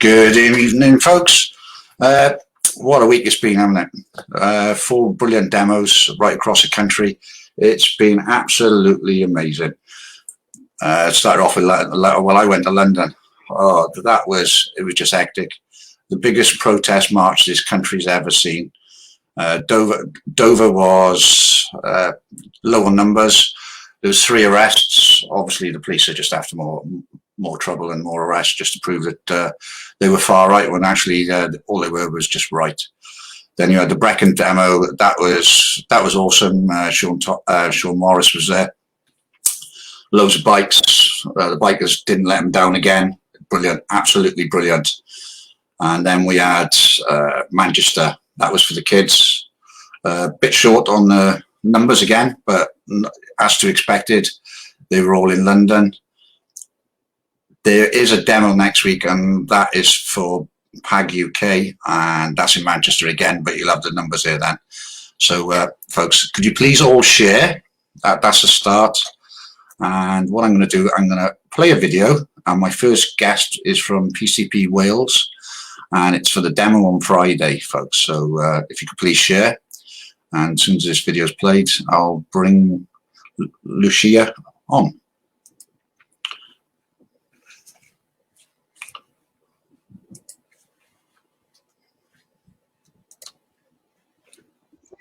Good evening, folks. What a week it's been, hasn't it? 4 brilliant demos right across the country. It's been absolutely amazing. Started off with, well, I went to London. Oh, it was just hectic. The biggest protest march this country's ever seen. Dover was low on numbers. There was 3 arrests. Obviously, the police are just after more trouble and more arrests just to prove that they were far right when actually all they were was just right. Then you had the Brecon demo. That was awesome. Sean Morris was there. Loads of bikes. The bikers didn't let them down again. Brilliant, absolutely brilliant. And then we had Manchester. That was for the kids. Bit short on the numbers again, but as to expected, they were all in London. There is a demo next week, and that is for PAG UK, and that's in Manchester again, but you'll have the numbers there then. So, folks, could you please all share? That's a start. And what I'm going to do, I'm going to play a video, and my first guest is from PCP Wales, and it's for the demo on Friday, folks. So if you could please share. And as soon as this video is played, I'll bring Lucia on.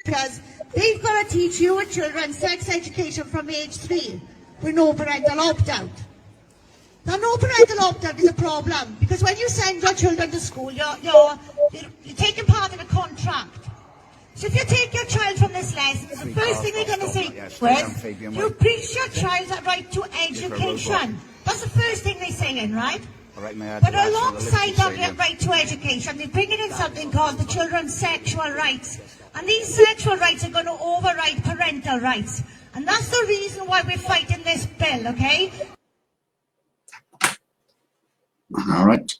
Because they've got to teach your children sex education from age 3 with no parental opt-out. Now, no parental opt-out is a problem because when you send your children to school, you're taking part in a contract. So if you take your child from this lesson, the first thing they're going to say is, you preach your child that right to education. That's the first thing they're saying, right? But alongside that right to education, they're bringing in something called the children's sexual rights. And these sexual rights are going to override parental rights. And that's the reason why we're fighting this bill, okay? All right.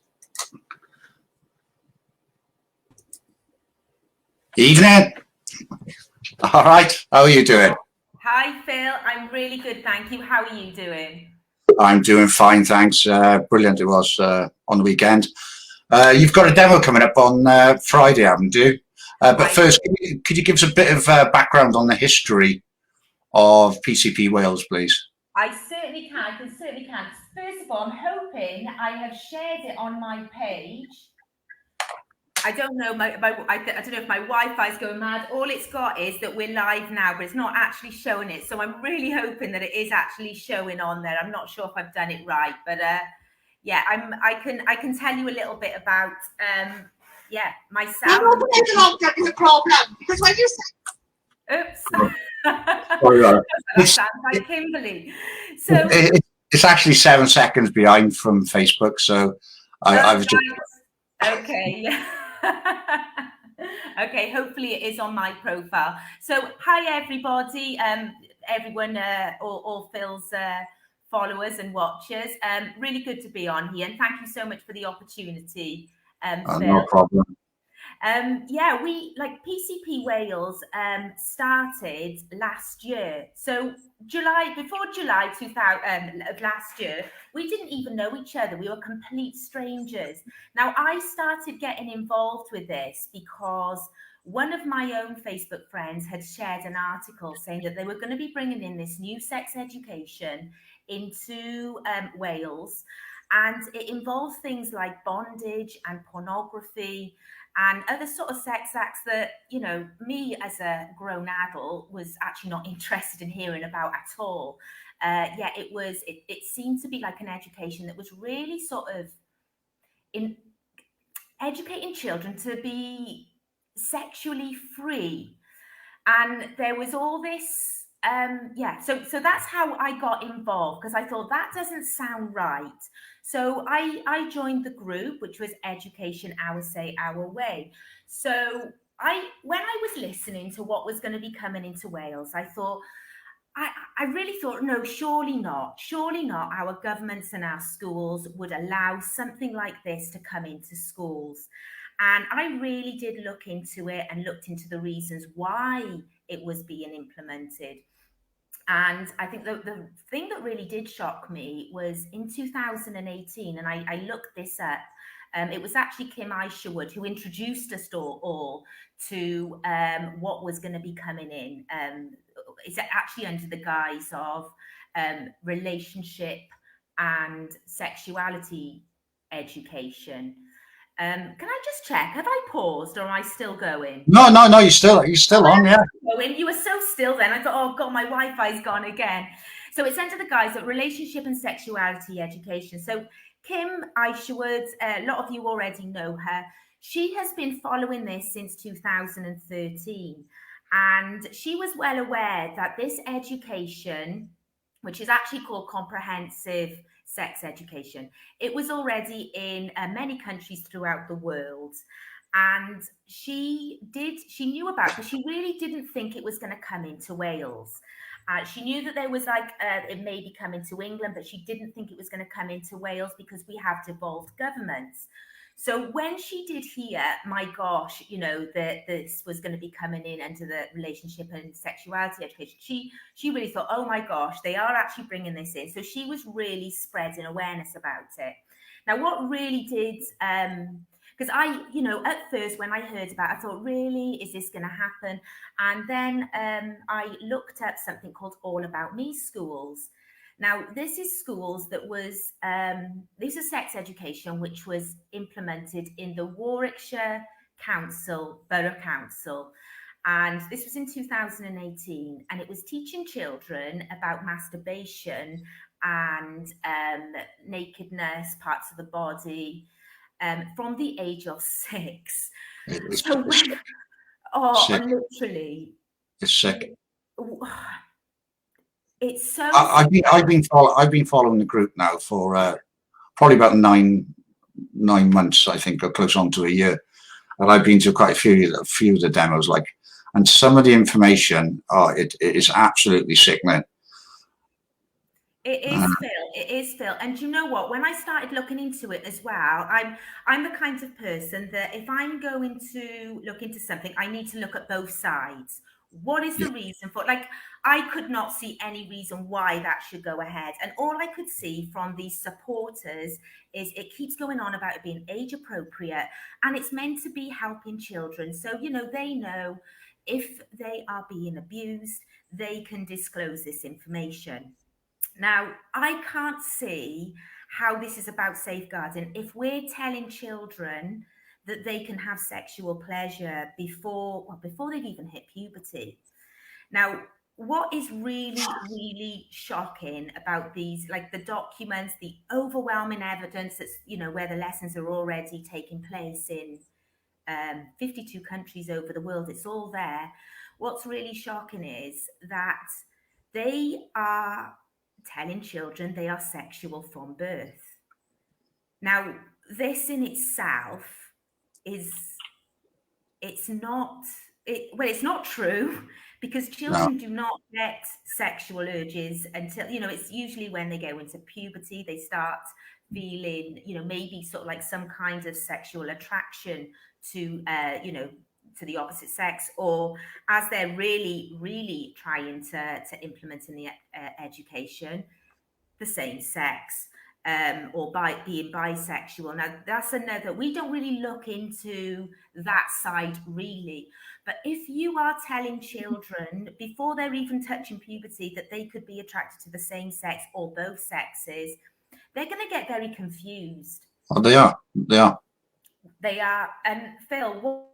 Evening. All right. How are you doing? Hi, Phil. I'm really good, thank you. How are you doing? I'm doing fine, thanks. Brilliant it was on the weekend. You've got a demo coming up on Friday, haven't you? But first, could you give us a bit of background on the history of PCP Wales, please? I certainly can. I certainly can. First of all, I'm hoping I have shared it on my page. I don't know. I don't know if my Wi-Fi is going mad. All it's got is that we're live now, but it's not actually showing it. So I'm really hoping that it is actually showing on there. I'm not sure if I've done it right, but yeah, I can tell you a little bit about myself. No parental opt-out is a problem because when you say... Oops. That sounds like Kimberly. So it's actually 7 seconds behind from Facebook, so I was just... Okay. Okay, hopefully it is on my profile. So hi everybody, everyone, all Phil's followers and watchers. Really good to be on here, and thank you so much for the opportunity. Phil. No problem. Yeah, we like PCP Wales started last year. So before July 2000 of last year, we didn't even know each other. We were complete strangers. Now, I started getting involved with this because one of my own Facebook friends had shared an article saying that they were going to be bringing in this new sex education into Wales, and it involves things like bondage and pornography and other sort of sex acts that, you know, me as a grown adult was actually not interested in hearing about at all. It seemed to be like an education that was really sort of in educating children to be sexually free. And there was all this, so that's how I got involved, because I thought that doesn't sound right. So I joined the group, which was Education Our Say, Our Way. So when I was listening to what was going to be coming into Wales, I thought, I really thought, no, surely not. Surely not. Our governments and our schools would allow something like this to come into schools. And I really did look into it and looked into the reasons why it was being implemented. And I think the thing that really did shock me was in 2018, and I looked this up, It was actually Kim Isherwood who introduced us all to what was going to be coming in. It's actually under the guise of relationship and sexuality education. Can I just check? Have I paused or am I still going? No, you're still on, yeah. You were so still then. I thought, oh God, my Wi-Fi's gone again. So it's under the guise of relationship and sexuality education. So Kim Isherwood, a lot of you already know her. She has been following this since 2013. And she was well aware that this education, which is actually called comprehensive sex education, it was already in many countries throughout the world. And she knew about it, but she really didn't think it was going to come into Wales. She knew that there was it may be coming to England, but she didn't think it was going to come into Wales because we have devolved governments. So when she did hear, my gosh, that this was going to be coming in under the relationship and sexuality education, she really thought, oh my gosh, they are actually bringing this in. So she was really spreading awareness about it. Now, what really did, because at first when I heard about it, I thought, really, is this going to happen? And then I looked at something called All About Me schools. Now, this is schools that was, this is sex education, which was implemented in the Warwickshire Borough Council. And this was in 2018. And it was teaching children about masturbation and nakedness, parts of the body, from the age of 6. Literally. It's sick. It's so. I've been following the group now for probably about nine months, I think, or close on to a year, and I've been to quite a few of the demos. And some of the information, it is absolutely sickening. It is, Phil. It is, Phil. And you know what? When I started looking into it as well, I'm the kind of person that if I'm going to look into something, I need to look at both sides. What is the reason for it? I could not see any reason why that should go ahead. And all I could see from these supporters is it keeps going on about it being age appropriate and it's meant to be helping children. So, they know if they are being abused, they can disclose this information. Now, I can't see how this is about safeguarding if we're telling children that they can have sexual pleasure before they've even hit puberty. Now, what is really, really shocking about these, the documents, the overwhelming evidence that's, where the lessons are already taking place in 52 countries over the world, it's all there. What's really shocking is that they are telling children they are sexual from birth. Now, this in itself it's not true, because children do not get sexual urges until, it's usually when they go into puberty, they start feeling, maybe sort of some kind of sexual attraction to, to the opposite sex, or as they're really, really trying to implement in the education, the same sex. Or by being bisexual. Now, that's another, we don't really look into that side really. But if you are telling children before they're even touching puberty that they could be attracted to the same sex or both sexes, they're going to get very confused. Oh, they are. They are. And Phil,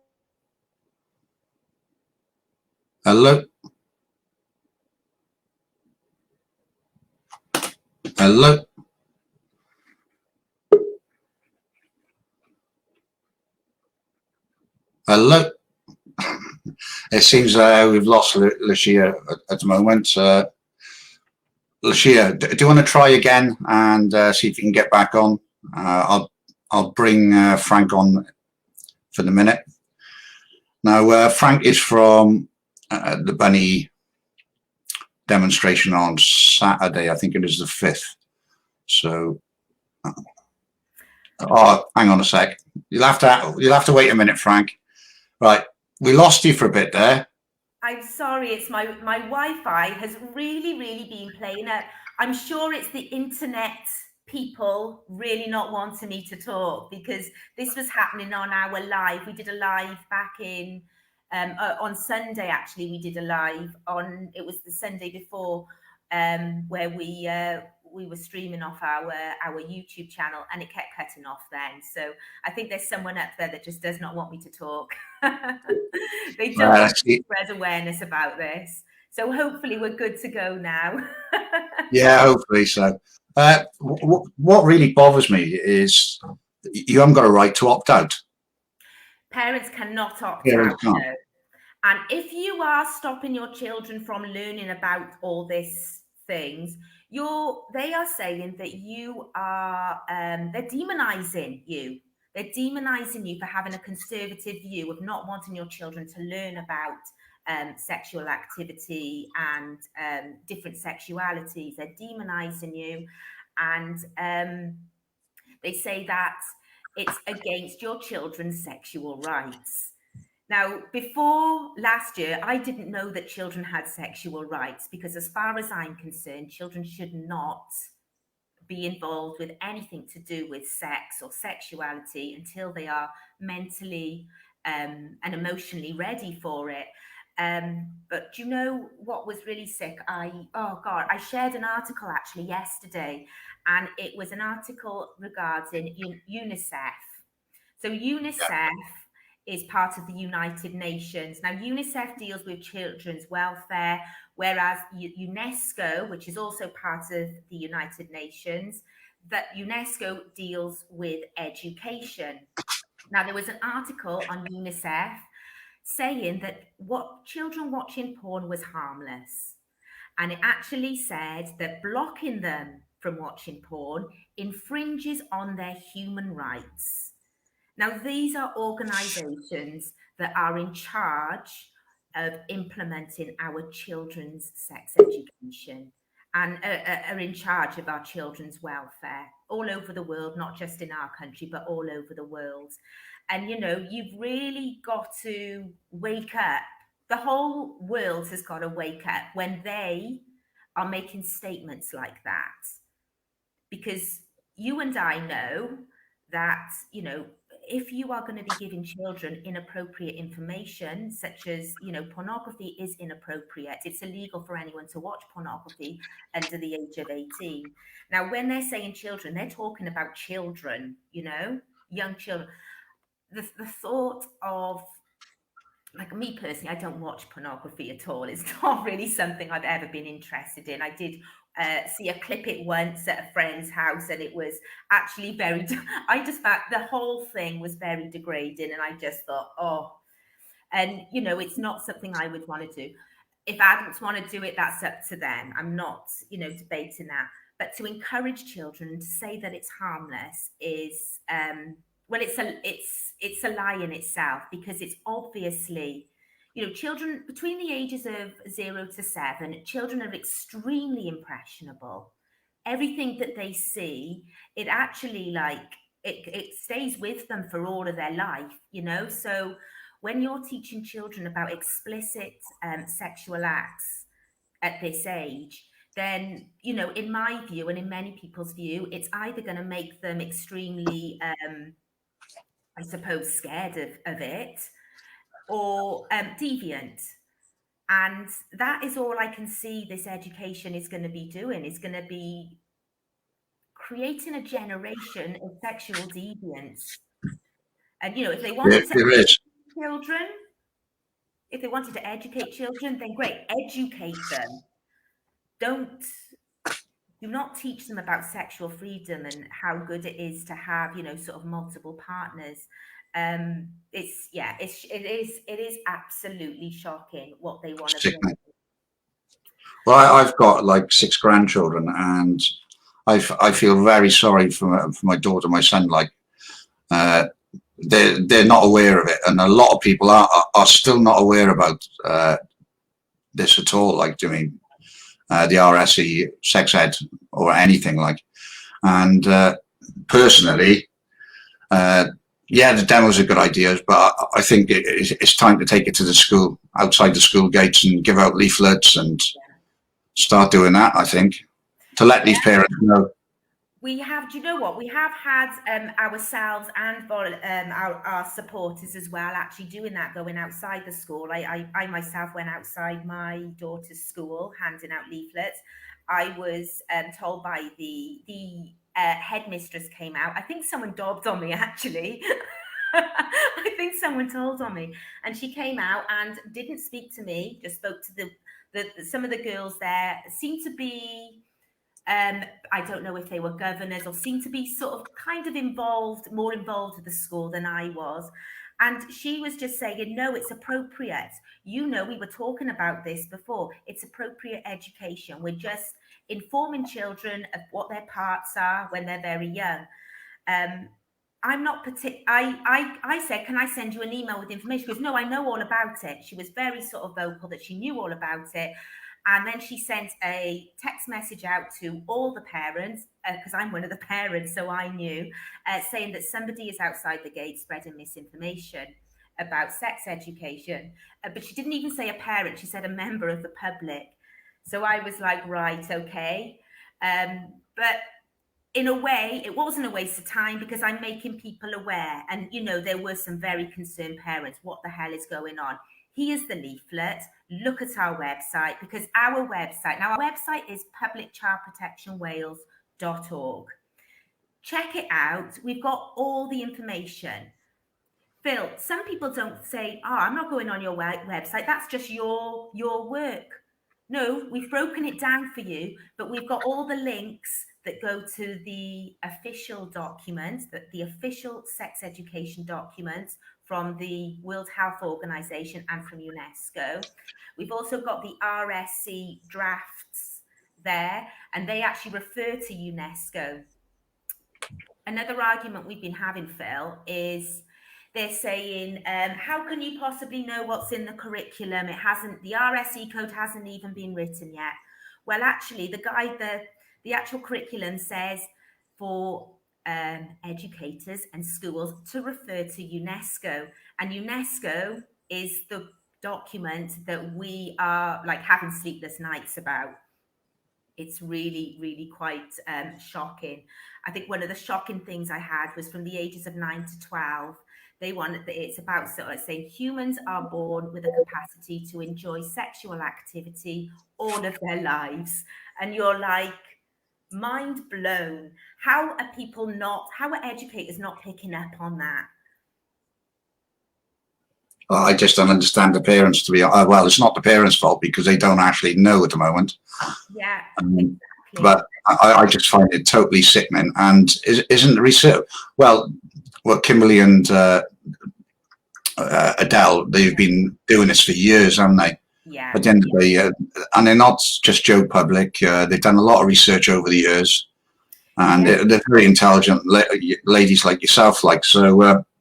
Hello? It seems we've lost Lucia at the moment. Lucia, do you want to try again and see if you can get back on? I'll bring Frank on for the minute. Now, Frank is from the Bunny demonstration on Saturday. I think it is the 5th. So, hang on a sec. You'll have to wait a minute, Frank. Right, we lost you for a bit there. I'm sorry, it's my Wi-Fi has really, really been playing up. I'm sure it's the internet people really not wanting me to talk, because this was happening on our live. We did a live back in on Sunday. Actually, we did a live on, it was the Sunday before, where we were streaming off our YouTube channel, and it kept cutting off then. So I think there's someone up there that just does not want me to talk. They don't want to spread awareness about this. So hopefully we're good to go now. Yeah, hopefully so. What really bothers me is you haven't got a right to opt out. Parents cannot opt Parents out. can't. No. And if you are stopping your children from learning about all these things, they are saying that you are, they're demonizing you. They're demonizing you for having a conservative view of not wanting your children to learn about sexual activity and different sexualities. They're demonizing you, and they say that it's against your children's sexual rights. Now, before last year, I didn't know that children had sexual rights, because as far as I'm concerned, children should not be involved with anything to do with sex or sexuality until they are mentally and emotionally ready for it. But do you know what was really sick? I shared an article actually yesterday, and it was an article regarding UNICEF. So UNICEF is part of the United Nations. Now, UNICEF deals with children's welfare, whereas UNESCO, which is also part of the United Nations, that UNESCO deals with education. Now, there was an article on UNICEF saying that what children watching porn was harmless. And it actually said that blocking them from watching porn infringes on their human rights. Now, these are organizations that are in charge of implementing our children's sex education and are in charge of our children's welfare all over the world, not just in our country, but all over the world. And, you know, you've really got to wake up. The whole world has got to wake up when they are making statements like that. Because you and I know that, you know, if you are going to be giving children inappropriate information, such as, you know, pornography is inappropriate. It's illegal for anyone to watch pornography under the age of 18. Now, when they're saying children, they're talking about children, you know, young children. The thought of, like, me personally, I don't watch pornography at all. It's not really something I've ever been interested in. I did see a clip it once at a friend's house, and it was actually very, I just found the whole thing was very degrading, and I just thought, oh, and, you know, it's not something I would want to do. If adults want to do it, that's up to them. I'm not, you know, debating that. But to encourage children to say that it's harmless is, well, it's a lie in itself, because it's obviously, you know, children between the ages of 0 to 7, children are extremely impressionable. Everything that they see, it actually, like, it stays with them for all of their life, you know. So when you're teaching children about explicit sexual acts at this age, then, you know, in my view and in many people's view, it's either going to make them extremely I suppose, scared of it, or deviant. And that is all I can see this education is going to be doing, is going to be creating a generation of sexual deviants. And, you know, if they wanted to educate children, if they wanted to educate children, then great, educate them. Do not teach them about sexual freedom and how good it is to have, you know, sort of multiple partners. It is absolutely shocking what they want to do. Well, I've got like 6 grandchildren, and I feel very sorry for my daughter, my son. Like, they're not aware of it, and a lot of people are still not aware about this at all. Like doing the RSE, sex ed, or anything like. And personally, yeah, the demos are good ideas, but I think it's time to take it to the school, outside the school gates, and give out leaflets and start doing that, I think, to let these parents know. We have, do you know what? We have had ourselves and our supporters as well actually doing that, going outside the school. I myself went outside my daughter's school handing out leaflets. I was told by the headmistress came out. I think someone dobbed on me actually. I think someone told on me, and she came out and didn't speak to me. Just spoke to the some of the girls there. Seemed to be. I don't know if they were governors or seemed to be sort of kind of involved, more involved with the school than I was. And she was just saying, no, it's appropriate. You know, we were talking about this before. It's appropriate education. We're just informing children of what their parts are when they're very young. I'm not I said, can I send you an email with information? She goes, no, I know all about it. She was very sort of vocal that she knew all about it. And then she sent a text message out to all the parents, because I'm one of the parents, so I knew, saying that somebody is outside the gate spreading misinformation about sex education. But she didn't even say a parent, she said a member of the public. So I was like, right, okay. But in a way, it wasn't a waste of time because I'm making people aware. And, you know, there were some very concerned parents. What the hell is going on? Here's the leaflet. Look at our website, because our website is publicchildprotectionwales.org. Check it out. We've got all the information. Phil, some people don't say, oh, I'm not going on your website. That's just your work. No, we've broken it down for you, but we've got all the links that go to the official documents, the official sex education documents from the World Health Organization and from UNESCO. We've also got the RSC drafts there, and they actually refer to UNESCO. Another argument we've been having, Phil, is they're saying, how can you possibly know what's in the curriculum? The RSE code hasn't even been written yet. Well, actually, the actual curriculum says for educators and schools to refer to UNESCO. And UNESCO is the document that we are like having sleepless nights about. It's really, really quite shocking. I think one of the shocking things I had was from the ages of 9 to 12. It's about sort of saying humans are born with a capacity to enjoy sexual activity all of their lives. And you're like, mind blown. How are educators not picking up on that? I just don't understand the parents to be, well, it's not the parents' fault because they don't actually know at the moment. Yeah, exactly. But I just find it totally sickening. And isn't the research, well, Kimberly and Adele, they've been doing this for years, haven't they? Yeah. At the end of the day, and they're not just Joe Public. They've done a lot of research over the years, and they're very intelligent ladies like yourself.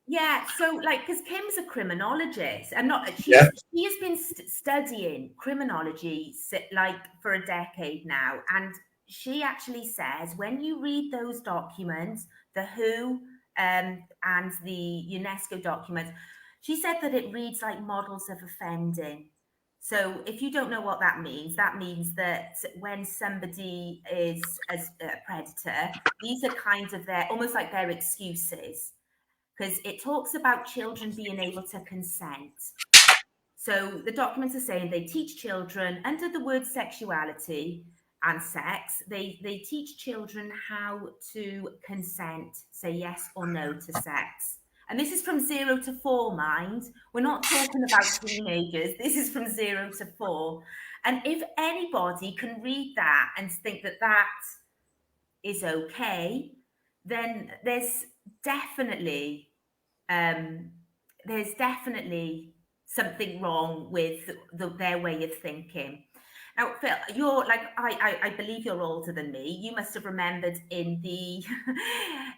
Yeah, so like, because Kim's a criminologist, and she has been studying criminology like for a decade now, and she actually says when you read those documents, the WHO and the UNESCO documents, she said that it reads like models of offending. So if you don't know what that means that when somebody is a predator, these are kind of almost like their excuses. Because it talks about children being able to consent. So the documents are saying they teach children under the word sexuality and sex, they teach children how to consent, say yes or no to sex. And this is from 0 to 4, mind. We're not talking about teenagers. This is from 0 to 4. And if anybody can read that and think that that is okay, then there's definitely something wrong with their way of thinking. Now, Phil, you're like, I believe you're older than me. You must have remembered in the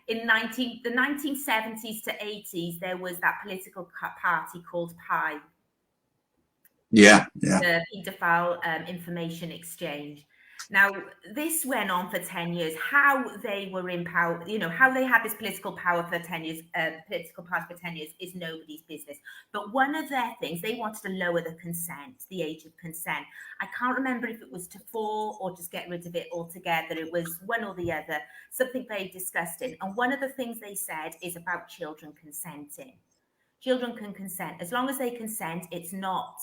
1970s to 80s, there was that political party called PI. Yeah. The Paedophile Information Exchange. Now, this went on for 10 years. How they were in power, how they had this political power for 10 years, political power for 10 years is nobody's business. But one of their things, they wanted to lower the age of consent. I can't remember if it was to 4 or just get rid of it altogether. It was one or the other, something very disgusting. And one of the things they said is about children consenting. Children can consent. As long as they consent, it's not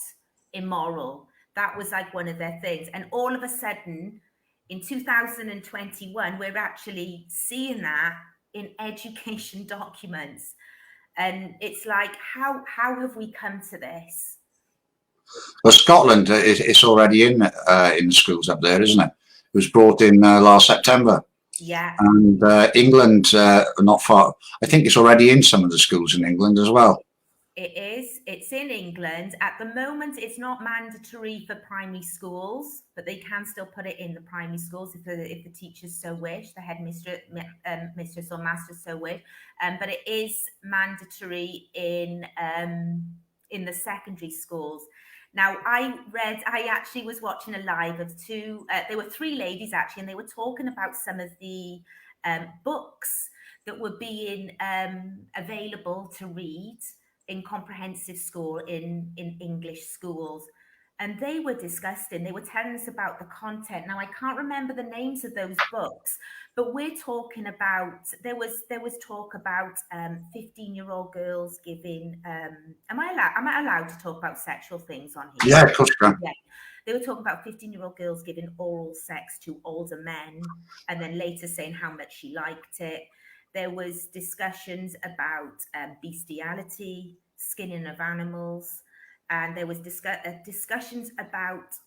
immoral. That was like one of their things. And all of a sudden, in 2021, we're actually seeing that in education documents. And it's like, how have we come to this? Well, Scotland, it's already in schools up there, isn't it? It was brought in last September. Yeah. And England, not far. I think it's already in some of the schools in England as well. It is. It's in England. At the moment, it's not mandatory for primary schools, but they can still put it in the primary schools if the teachers so wish, the headmistress, mistress or master so wish. But it is mandatory in the secondary schools. Now, I actually was watching a live of there were 3 ladies actually, and they were talking about some of the books that were being available to read in comprehensive school in English schools. And they were disgusting. They were telling us about the content. Now, I can't remember the names of those books, but we're talking about, there was talk about 15-year-old girls giving, am I allowed to talk about sexual things on here? Yeah, of course you can. Yeah. They were talking about 15-year-old girls giving oral sex to older men and then later saying how much she liked it. There was discussions about bestiality, skinning of animals, and there was discussions about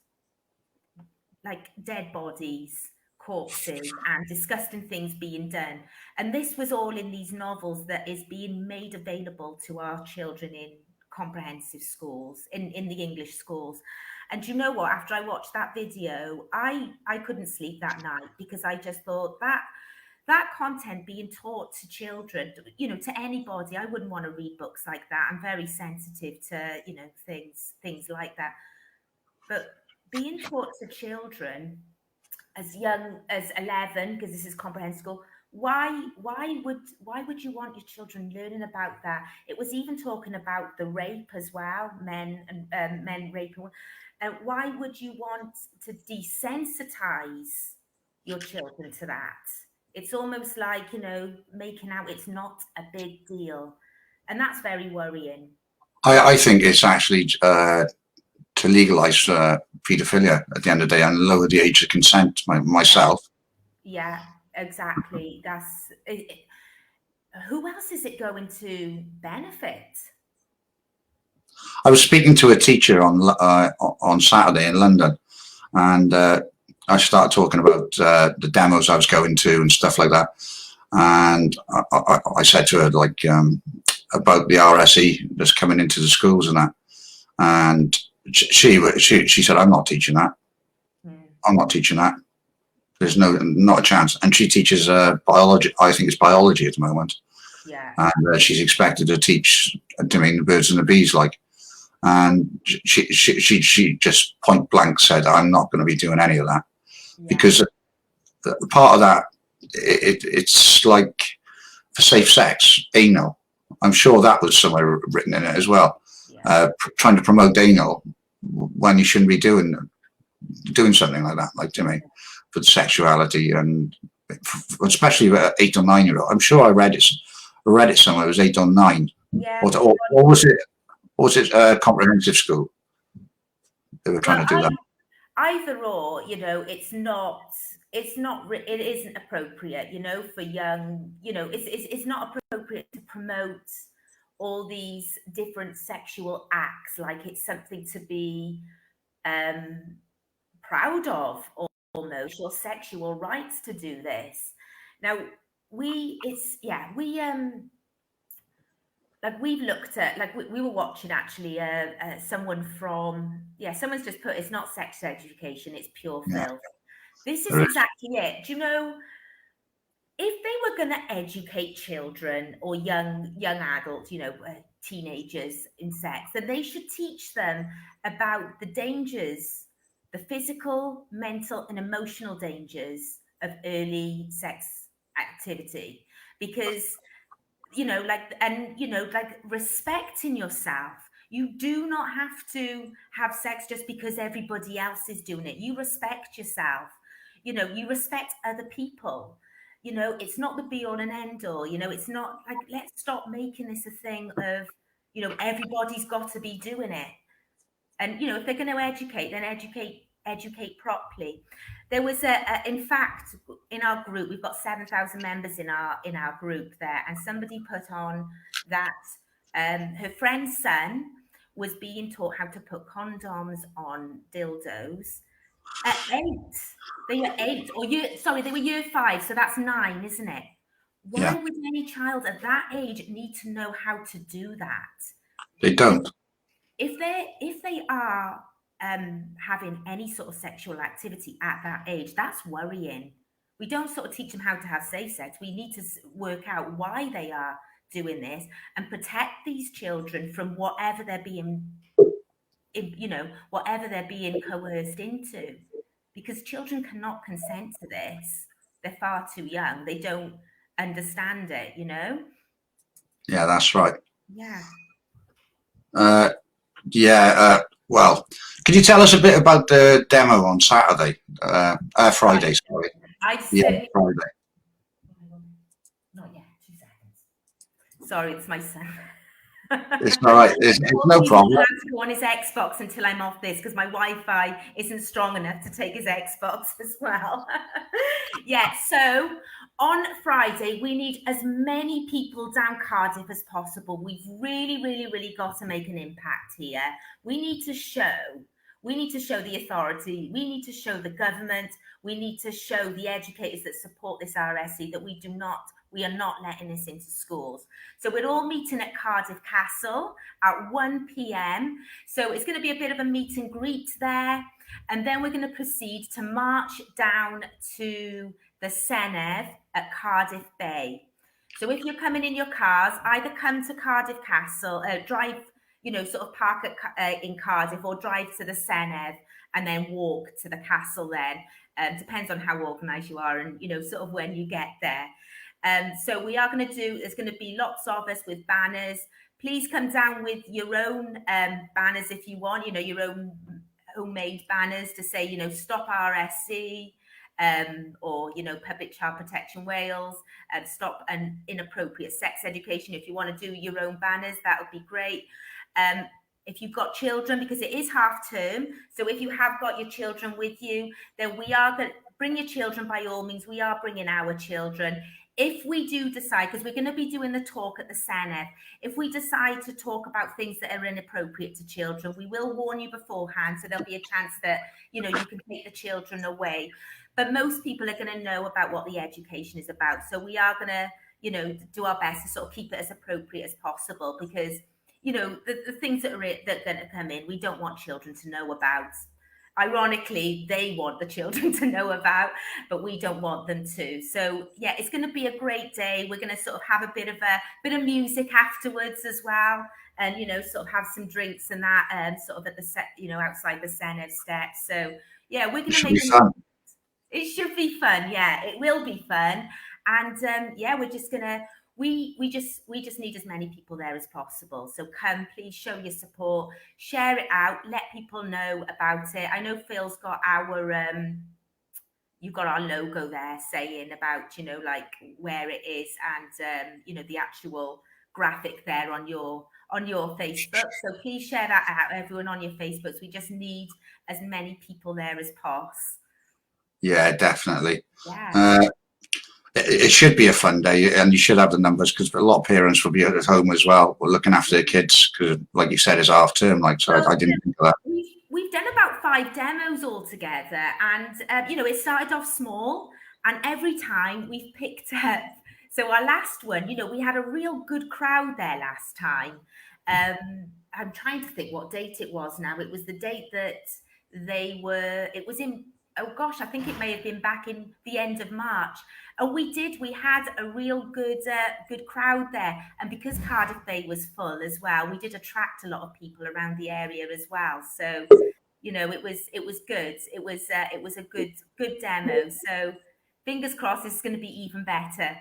like dead bodies, corpses, and disgusting things being done. And this was all in these novels that is being made available to our children in comprehensive schools, in the English schools. And you know what? After I watched that video, I couldn't sleep that night because I just thought that content being taught to children, to anybody, I wouldn't want to read books like that. I'm very sensitive to, things like that. But being taught to children as young as 11, because this is comprehensive school, why would you want your children learning about that? It was even talking about the rape as well, men raping. Why would you want to desensitize your children to that? It's almost like, making out it's not a big deal. And that's very worrying. I think it's actually to legalise paedophilia at the end of the day and lower the age of consent myself. Yeah, exactly. Who else is it going to benefit? I was speaking to a teacher on Saturday in London, and I started talking about the demos I was going to and stuff like that. And I said to her about the RSE that's coming into the schools and that. And she said, "I'm not teaching that. I'm not teaching that. There's not a chance." And she teaches biology. I think it's biology at the moment. Yeah. And she's expected to teach, the birds and the bees, and she just point blank said, "I'm not going to be doing any of that." Yeah. Because part of that, it's like for safe sex, anal. I'm sure that was somewhere written in it as well. Yeah. Trying to promote anal when you shouldn't be doing something like that, for sexuality, and especially 8 or 9 year old. I'm sure I read it somewhere. It was 8 or 9. Yeah. Or was it? Or was it comprehensive school? They were trying to do that. Either or, it isn't appropriate, for young, it's not appropriate to promote all these different sexual acts like it's something to be proud of, almost, your sexual rights to do this. Now, we've looked at, we were watching actually someone's just put, it's not sex education, it's pure filth. This is exactly it. Do you know, if they were going to educate children or young adults, teenagers in sex, then they should teach them about the dangers the physical, mental, and emotional dangers of early sex activity, because like respecting yourself. You do not have to have sex just because everybody else is doing it. You respect yourself. You respect other people. It's not the be all and end all. It's not like, let's stop making this a thing of, everybody's got to be doing it. And if they're going to educate, then educate properly. There was in fact, in our group, we've got 7,000 members in our group there, and somebody put on that her friend's son was being taught how to put condoms on dildos at 8. They were 8, or they were year 5, so that's 9, isn't it? Why Yeah. would any child at that age need to know how to do that? They don't. If they are having any sort of sexual activity at that age, that's worrying. We don't sort of teach them how to have safe sex. We need to work out why they are doing this and protect these children from whatever they're being coerced into, because children cannot consent to this. They're far too young. They don't understand it. Yeah, that's right. Yeah. Well, can you tell us a bit about the demo on Saturday? Friday, sorry. Certainly. Friday. Not yet. 2 seconds. Sorry, it's my son. It's all right. It's no problem. He has to go on his Xbox until I'm off this, because my Wi-Fi isn't strong enough to take his Xbox as well. Yeah, so on Friday, we need as many people down Cardiff as possible. We've really, really, really got to make an impact here. We need to show the authority. We need to show the government. We need to show the educators that support this RSE that we are not letting this into schools. So we're all meeting at Cardiff Castle at 1 p.m. So it's going to be a bit of a meet and greet there. And then we're going to proceed to march down to the Senedd at Cardiff Bay. So if you're coming in your cars, either come to Cardiff Castle, drive, sort of park in Cardiff, or drive to the Senedd and then walk to the castle then. Depends on how organised you are and, sort of when you get there. So we are going to there's going to be lots of us with banners. Please come down with your own banners if you want, your own homemade banners to say, stop RSE, or, Public Child Protection Wales, stop an inappropriate sex education. If you want to do your own banners, that would be great. If you've got children, because it is half term, so if you have got your children with you, then we are going to bring your children by all means. We are bringing our children. If we do decide, because we're going to be doing the talk at the Senedd, if we decide to talk about things that are inappropriate to children, we will warn you beforehand, so there'll be a chance that, you can take the children away. But most people are going to know about what the education is about. So we are going to, do our best to sort of keep it as appropriate as possible, because, the things that are going to come in, we don't want children to know about. Ironically, they want the children to know about, but we don't want them to. So yeah, it's going to be a great day. We're going to sort of have a bit of music afterwards as well, and sort of have some drinks and that, sort of at the outside the Senedd steps. So yeah, we're going to make it should be fun. Yeah, it will be fun, and yeah, we're just gonna. We just need as many people there as possible. So come, please show your support, share it out, let people know about it. I know Phil's got you've got our logo there saying about, like where it is, and the actual graphic there on your Facebook. So please share that out, everyone on your Facebooks. We just need as many people there as possible. Yeah, definitely. Yeah. It should be a fun day, and you should have the numbers, because a lot of parents will be at home as well, looking after their kids, because like you said, it's half term. I didn't think of that. We've done about 5 demos altogether, and it started off small, and every time we've picked up. So our last one, we had a real good crowd there last time. I'm trying to think what date it was now. It was the date that it was in, oh gosh, I think it may have been back in the end of March. And we had a real good crowd there. And because Cardiff Bay was full as well, we did attract a lot of people around the area as well. So you know, it was good. It was a good demo. So fingers crossed, it's going to be even better.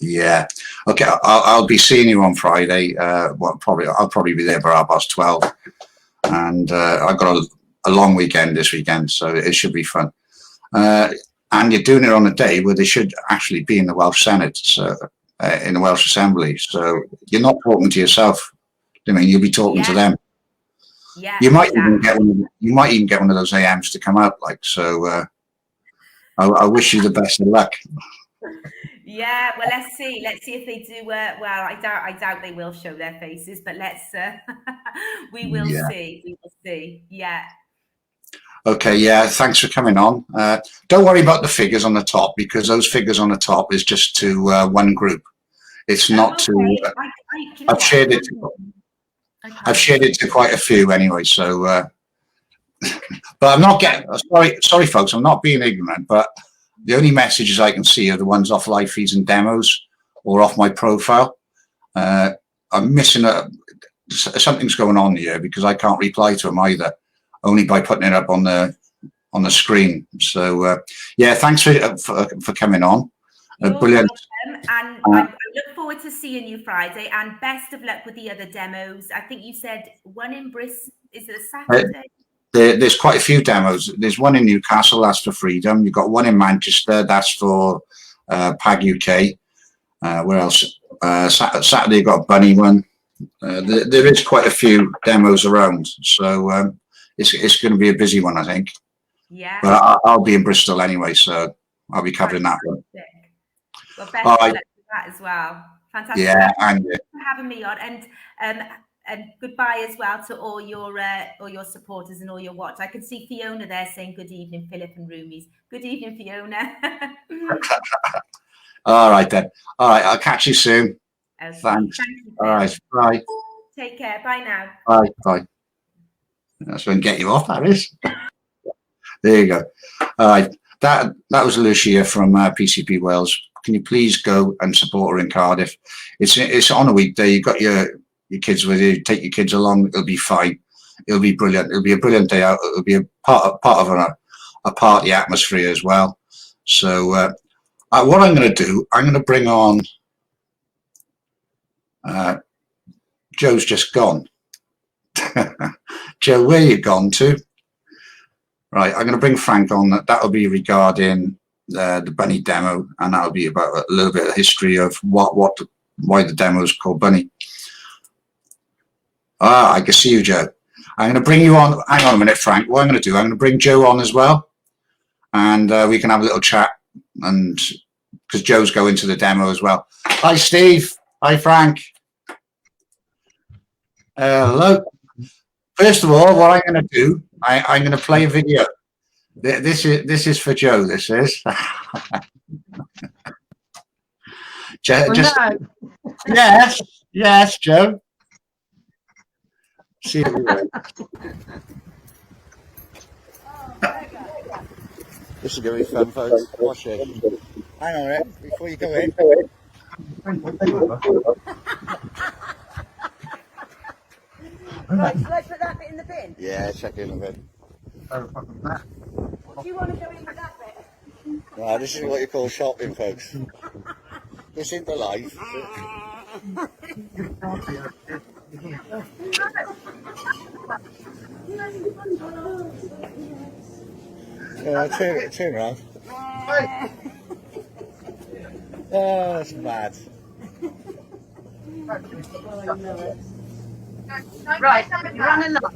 Yeah. Okay. I'll be seeing you on Friday. I'll probably be there for 12:30, and I've got a long weekend this weekend, so it should be fun. And you're doing it on a day where they should actually be in the Welsh Senate, so in the Welsh Assembly. So you're not talking to yourself. I mean, you'll be talking to them. Yeah. You might even get one of those AMs to come out, like so. I wish you the best of luck. Yeah, well, let's see if they do. Well, I doubt they will show their faces, but let's. We will see. We will see. Yeah. Okay. Yeah. Thanks for coming on. Don't worry about the figures on the top, because those figures on the top is just to one group. It's not to. I've shared it. I've shared it to quite a few anyway. So, but I'm not getting. Sorry, folks. I'm not being ignorant, but the only messages I can see are the ones off live feeds and demos or off my profile. I'm missing something's going on here, because I can't reply to them either, only by putting it up on the screen. So yeah, thanks for coming on. Brilliant. And I look forward to seeing you Friday, and best of luck with the other demos. I think you said one in Bristol. Is it a Saturday? There's quite a few demos. There's one in Newcastle, that's for Freedom. You've got one in Manchester, that's for PAG UK. Where else? Saturday you've got a Bunny one. There is quite a few demos around, so it's going to be a busy one, I think. Yeah. But I'll be in Bristol anyway, so I'll be covering that one. Well, best of luck with that as well. Fantastic. Yeah, and thanks for having me on, and goodbye as well to all your supporters and all your watch. I can see Fiona there saying good evening, Philip and Roomies. Good evening, Fiona. All right then. All right, I'll catch you soon. Okay. Thanks. Thank you, all right, bye. Take care. Bye now. Bye. That's when get you off, that is. There you go. All right, that was Lucia from PCP Wales. Can you please go and support her in Cardiff? It's on a weekday. You've got your kids with you. Take your kids along. It'll be fine. It'll be brilliant. It'll be a brilliant day out. It'll be a part of a party atmosphere as well. So what I'm going to do, I'm going to bring on. Joe's just gone. Joe, where you gone to? Right, I'm going to bring Frank on. That'll be regarding the Bunny demo, and that'll be about a little bit of history of why the demo is called Bunny. I can see you, Joe. I'm going to bring you on. Hang on a minute, Frank. What I'm going to do, I'm going to bring Joe on as well, and we can have a little chat, and because Joe's going to the demo as well. Hi, Steve. Hi, Frank. Hello. First of all, what I'm going to do, I'm going to play a video. This is for Joe. This is. Yes, Joe. See you. This is going to be fun, folks. Watch it. Hang on a minute before you go in. Right, shall I put that bit in the bin? Yeah, check in a bit. Do you want to go in with that bit? Right, this is what you call shopping, folks. This ain't the life. Turn around. Oh, that's mad. Right, you're on a lot.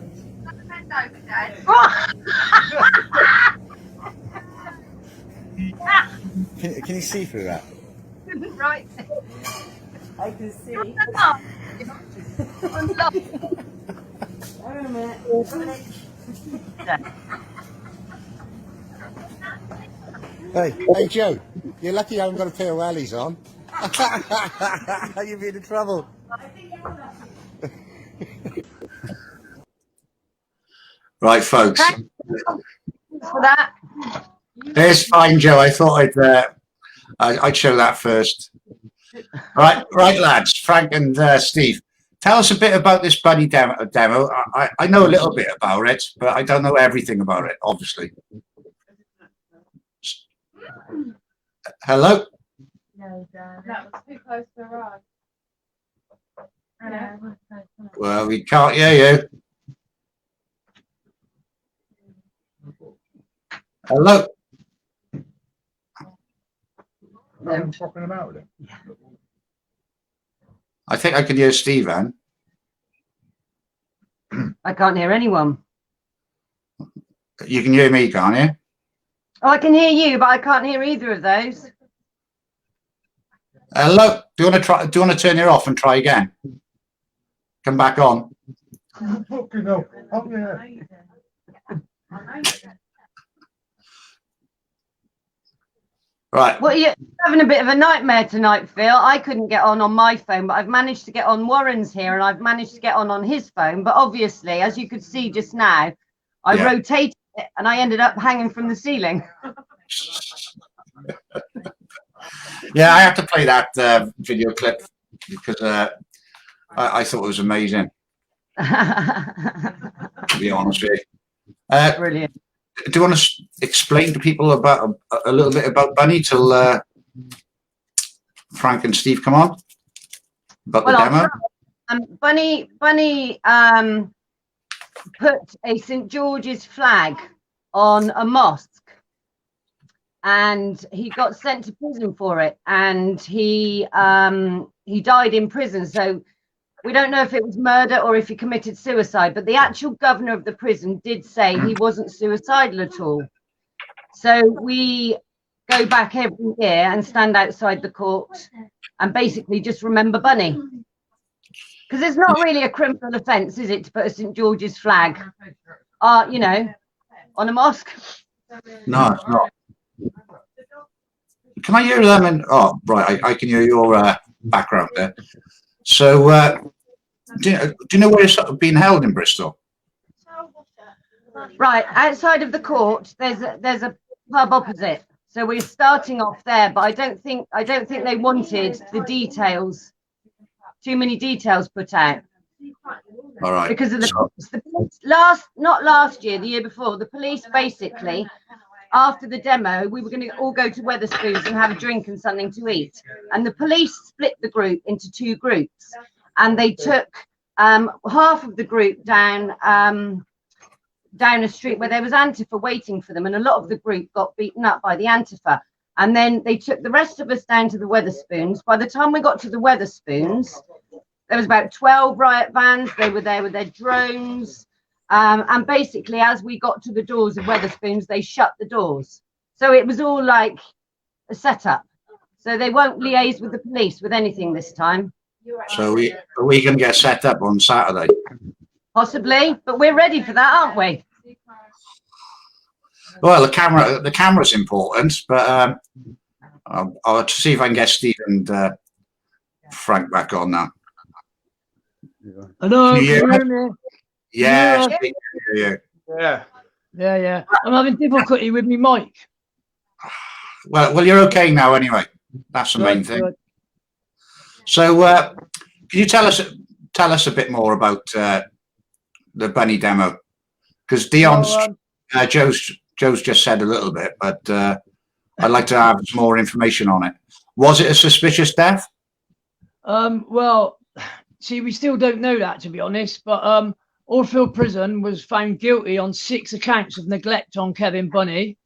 Can you see through that? Right. I can see. Wait a minute. Hey Joe, you're lucky you haven't got a pair of wellies on. You'd be in trouble. Right, folks. For that. It's fine, Joe. I thought I'd show that first. Right, lads. Frank and Steve, tell us a bit about this bunny demo. I know a little bit about it, but I don't know everything about it, obviously. Hello? No, that was too close to the rod. Well, we can't hear you. Hello? I'm talking about it. I think I can hear Stephen. I can't hear anyone. You can hear me, can't you? Oh, I can hear you, but I can't hear either of those. Hello? Do you want to try? Do you want to turn it off and try again? Come back on. Fucking hell. Oh, yeah. Right. Well, you're having a bit of a nightmare tonight, Phil. I couldn't get on my phone, but I've managed to get on Warren's here, and I've managed to get on his phone. But obviously, as you could see just now, I rotated it, and I ended up hanging from the ceiling. Yeah, I have to play that video clip because I thought it was amazing, to be honest with you. Brilliant. Do you want to explain to people about a little bit about Bunny till Frank and Steve come on? About the demo? Bunny put a St. George's flag on a mosque, and he got sent to prison for it, and he died in prison. So we don't know if it was murder or if he committed suicide, but the actual governor of the prison did say he wasn't suicidal at all. So we go back every year and stand outside the court and basically just remember Bunny. Because it's not really a criminal offence, is it, to put a St. George's flag, you know, on a mosque? No, it's not. Can I hear them? And oh, right, I can hear your background there. So, do you know where it's being held in Bristol? Right, outside of the court, there's a pub opposite. So we're starting off there, but I don't think they wanted the details, too many details put out. All right. Because of the police, not last year, the year before, the police basically, after the demo, we were going to all go to Wetherspoons and have a drink and something to eat. And the police split the group into two groups, and they took half of the group down a street where there was Antifa waiting for them, and a lot of the group got beaten up by the Antifa. And then they took the rest of us down to the Wetherspoons. By the time we got to the Wetherspoons, there was about 12 riot vans. They were there with their drones. And basically, as we got to the doors of Wetherspoons, they shut the doors. So it was all like a setup. So they won't liaise with the police with anything this time. So we can get set up on Saturday. Possibly, but we're ready for that, aren't we? Well, the camera's important, but I'll see if I can get Steve and Frank back on now. Hello, Can you hear can you hear me? Yeah, Yeah. Steve, can hear you. Yeah. Yeah. I'm having difficulty with my mic. Well, you're okay now anyway. That's the main thing. Good. So, can you tell us a bit more about the Bunny demo? Because Dion's, Joe's just said a little bit, but I'd like to have some more information on it. Was it a suspicious death? Well, see, we still don't know that, to be honest, but Orfield Prison was found guilty on 6 accounts of neglect on Kevin Bunny,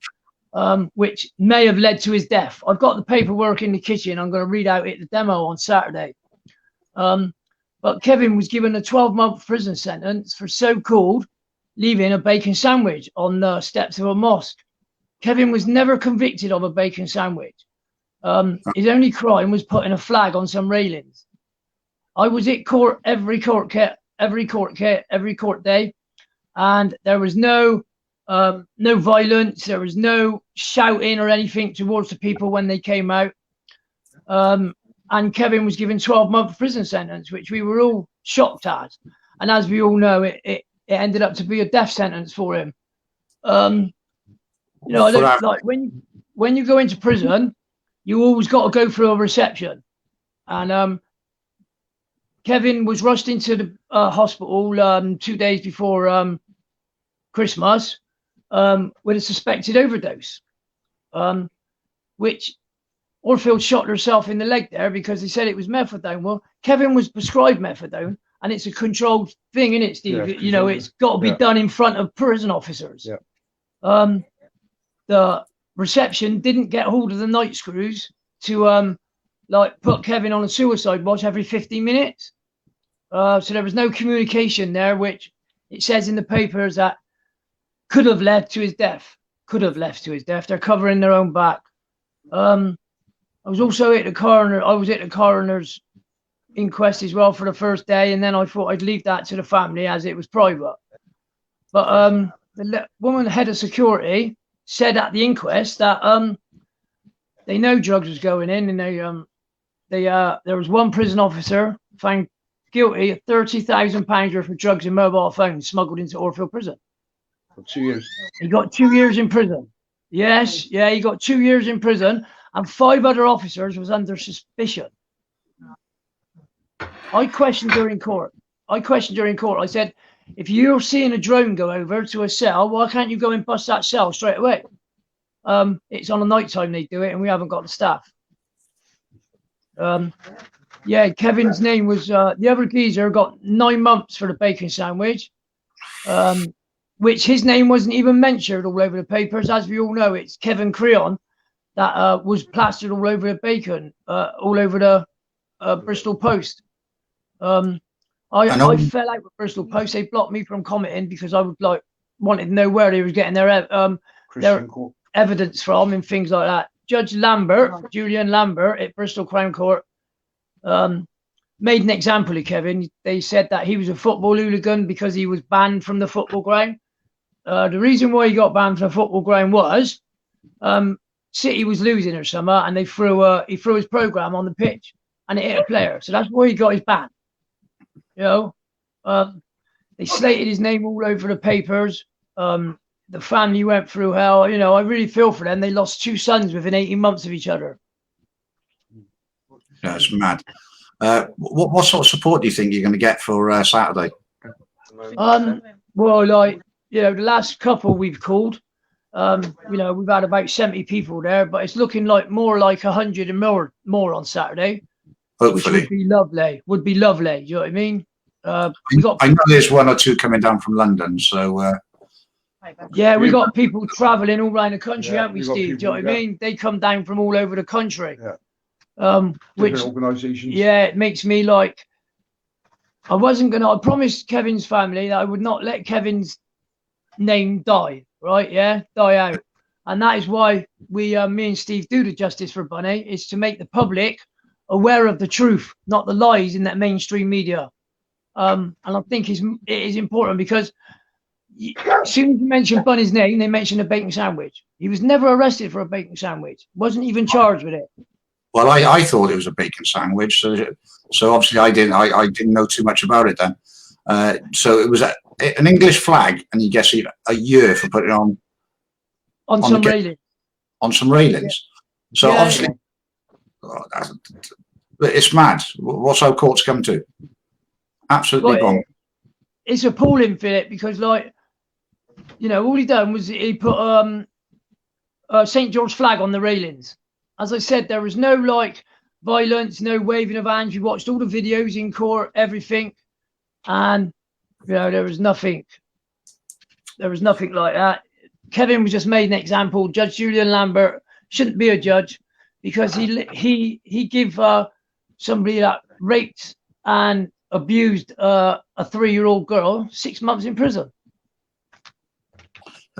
which may have led to his death. I've got the paperwork in the kitchen. I'm going to read out the demo on Saturday. But Kevin was given a 12-month prison sentence for so-called leaving a bacon sandwich on the steps of a mosque. Kevin was never convicted of a bacon sandwich. His only crime was putting a flag on some railings. I was at court every court day, and there was no violence. There was no shouting or anything towards the people when they came out. And Kevin was given 12-month prison sentence, which we were all shocked at. And as we all know, it ended up to be a death sentence for him. You know, I don't, like when you go into prison, you always got to go through a reception, and Kevin was rushed into the hospital 2 days before Christmas with a suspected overdose, which Orfield shot herself in the leg there because they said it was methadone. Well, Kevin was prescribed methadone, and it's a controlled thing, isn't it, Steve? Yeah, You know, it's got to be done in front of prison officers. Yeah. The reception didn't get hold of the night screws to like put Kevin on a suicide watch every 15 minutes. So there was no communication there, which it says in the papers that could have led to his death. Could have led to his death. They're covering their own back. I was also at the coroner. I was at the coroner's inquest as well for the first day, and then I thought I'd leave that to the family as it was private. But the woman head of security said at the inquest that they know drugs was going in, and there was one prison officer found guilty of £30,000 worth of drugs and mobile phones smuggled into Orfield prison. For 2 years. He got 2 years in prison. Yes, yeah, he got 2 years in prison, and 5 other officers was under suspicion. I questioned during court. I said, if you're seeing a drone go over to a cell, why can't you go and bust that cell straight away? It's on a night time they do it, and we haven't got the staff. Yeah, Kevin's name was the other geezer got 9 months for the bacon sandwich, which his name wasn't even mentioned all over the papers. As we all know, it's Kevin Creon that was plastered all over the bacon, all over the Bristol Post. I fell out with Bristol Post. They blocked me from commenting because I wanted to know where they was getting their evidence from and things like that. Judge Lambert, Julian Lambert at Bristol Crown Court, made an example of Kevin. They said that he was a football hooligan because he was banned from the football ground. The reason why he got banned from the football ground was City was losing or something, and he threw his program on the pitch and it hit a player. So that's why he got his ban. You know, they slated his name all over the papers. The family went through hell. You know, I really feel for them. They lost 2 sons within 18 months of each other. Yeah, it's mad. What sort of support do you think you're going to get for Saturday? Well, like, you know, the last couple we've called, you know, we've had about 70 people there, but it's looking like more like 100 and more on Saturday. Hopefully. Which would be lovely. You know what I mean? I know there's 1 or 2 coming down from London, so yeah, we got people travelling all around the country, haven't we, we've got Steve? Do you know what I mean? They come down from all over the country. Yeah. Which Different organisations. yeah, it makes me like I promised Kevin's family that I would not let Kevin's name die, right? Yeah, die out. And that is why we me and Steve do the Justice for Bunny, is to make the public aware of the truth, not the lies in that mainstream media. And I think it is important because as soon as you mention Bunny's name, they mention a bacon sandwich. He was never arrested for a bacon sandwich. Wasn't even charged with it. well, I thought it was a bacon sandwich, so obviously I didn't know too much about it then. So it was an English flag, and you guess a year for putting it On some railings. on some railings. Yeah. So yeah, obviously, it's mad. What's our courts come to? Absolutely wrong. It's appalling, Philip, because like, you know, all he done was he put St. George flag on the railings. As I said, there was no like violence, no waving of hands. We watched all the videos in court, everything, and you know, there was nothing like that. Kevin was just made an example. Judge Julian Lambert shouldn't be a judge because he give somebody that raped and abused a 3-year-old girl 6 months in prison.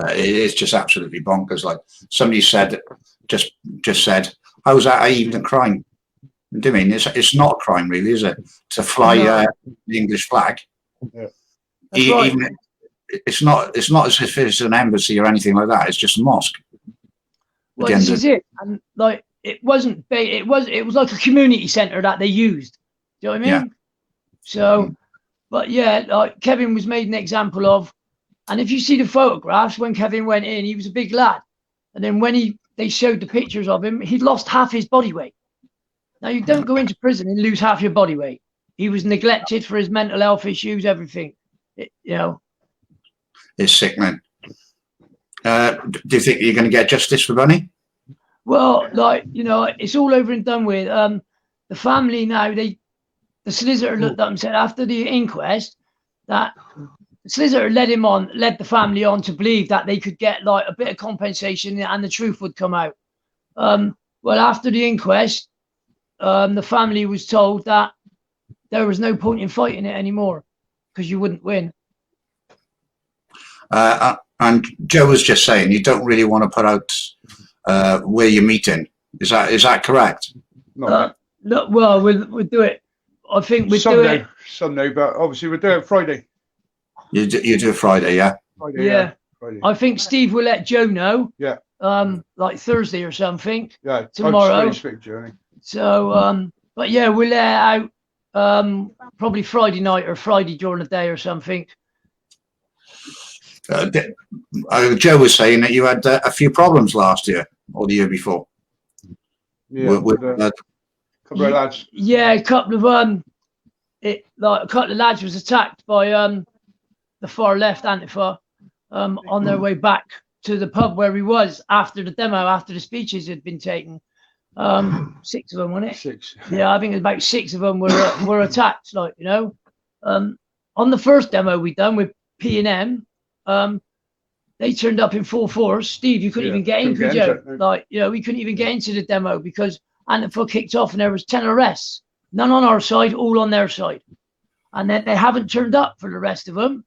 It's just absolutely bonkers. Like somebody said, just said, how is that even a crime? Do you mean it's not a crime, really, is it? To fly the English flag. Yeah. Even it's not as if it's an embassy or anything like that. It's just a mosque. Well, this is it, and like it was like a community centre that they used. Do you know what I mean? Yeah. So, but yeah, like Kevin was made an example of, and if you see the photographs when Kevin went in, he was a big lad, and then when they showed the pictures of him, he'd lost half his body weight. Now you don't go into prison and lose half your body weight. he was neglected for his mental health issues, everything. You know. It's sickening. Do you think you're going to get justice for Bunny? Well, like, you know, it's all over and done with. The family now, the solicitor looked up and said after the inquest that the solicitor led the family on to believe that they could get like a bit of compensation and the truth would come out. Well, after the inquest, the family was told that there was no point in fighting it anymore because you wouldn't win. And Joe was just saying you don't really want to put out where you're meeting. Is that correct? No, No, well, we'll do it. I think we'll do it. Sunday, but obviously we'll do it Friday. You do it Friday, yeah? Friday, Yeah. Friday. I think Steve will let Joe know. Yeah. Like Thursday or something. Yeah. Tomorrow. I'd speak to you, Johnny. So, but yeah, we'll let it out probably Friday night or Friday during the day or something. Joe was saying that you had a few problems last year or the year before. Yeah. With, Couple of lads. Yeah, a couple of lads was attacked by the far left Antifa on their way back to the pub where he was after the demo, after the speeches had been taken. 6 of them, wasn't it? 6. Yeah, I think about 6 of them were attacked. Like, you know, on the first demo we done with P&M, they turned up in full force. Steve, you couldn't even get in, could you? Like, you know, we couldn't even get into the demo because Antifa kicked off and there was 10 arrests, none on our side, all on their side, and then they haven't turned up for the rest of them.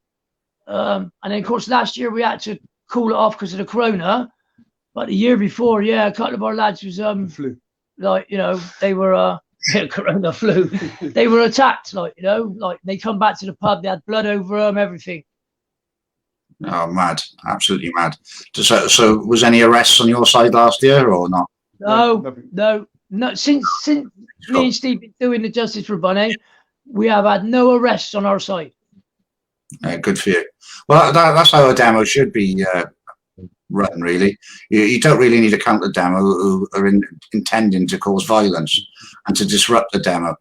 And then of course last year we had to call it off because of the corona, but the year before, yeah, a couple of our lads was Flu. like, you know, they were corona flu. They were attacked, like, you know, like they come back to the pub, they had blood over them, everything. Oh, mad! Absolutely mad. So was any arrests on your side last year or not? No. Since me and Steve been doing the Justice for Bunny, we have had no arrests on our side. Good for you. Well, that's how a demo should be run, really. You don't really need to counter demo who are intending to cause violence and to disrupt the demo.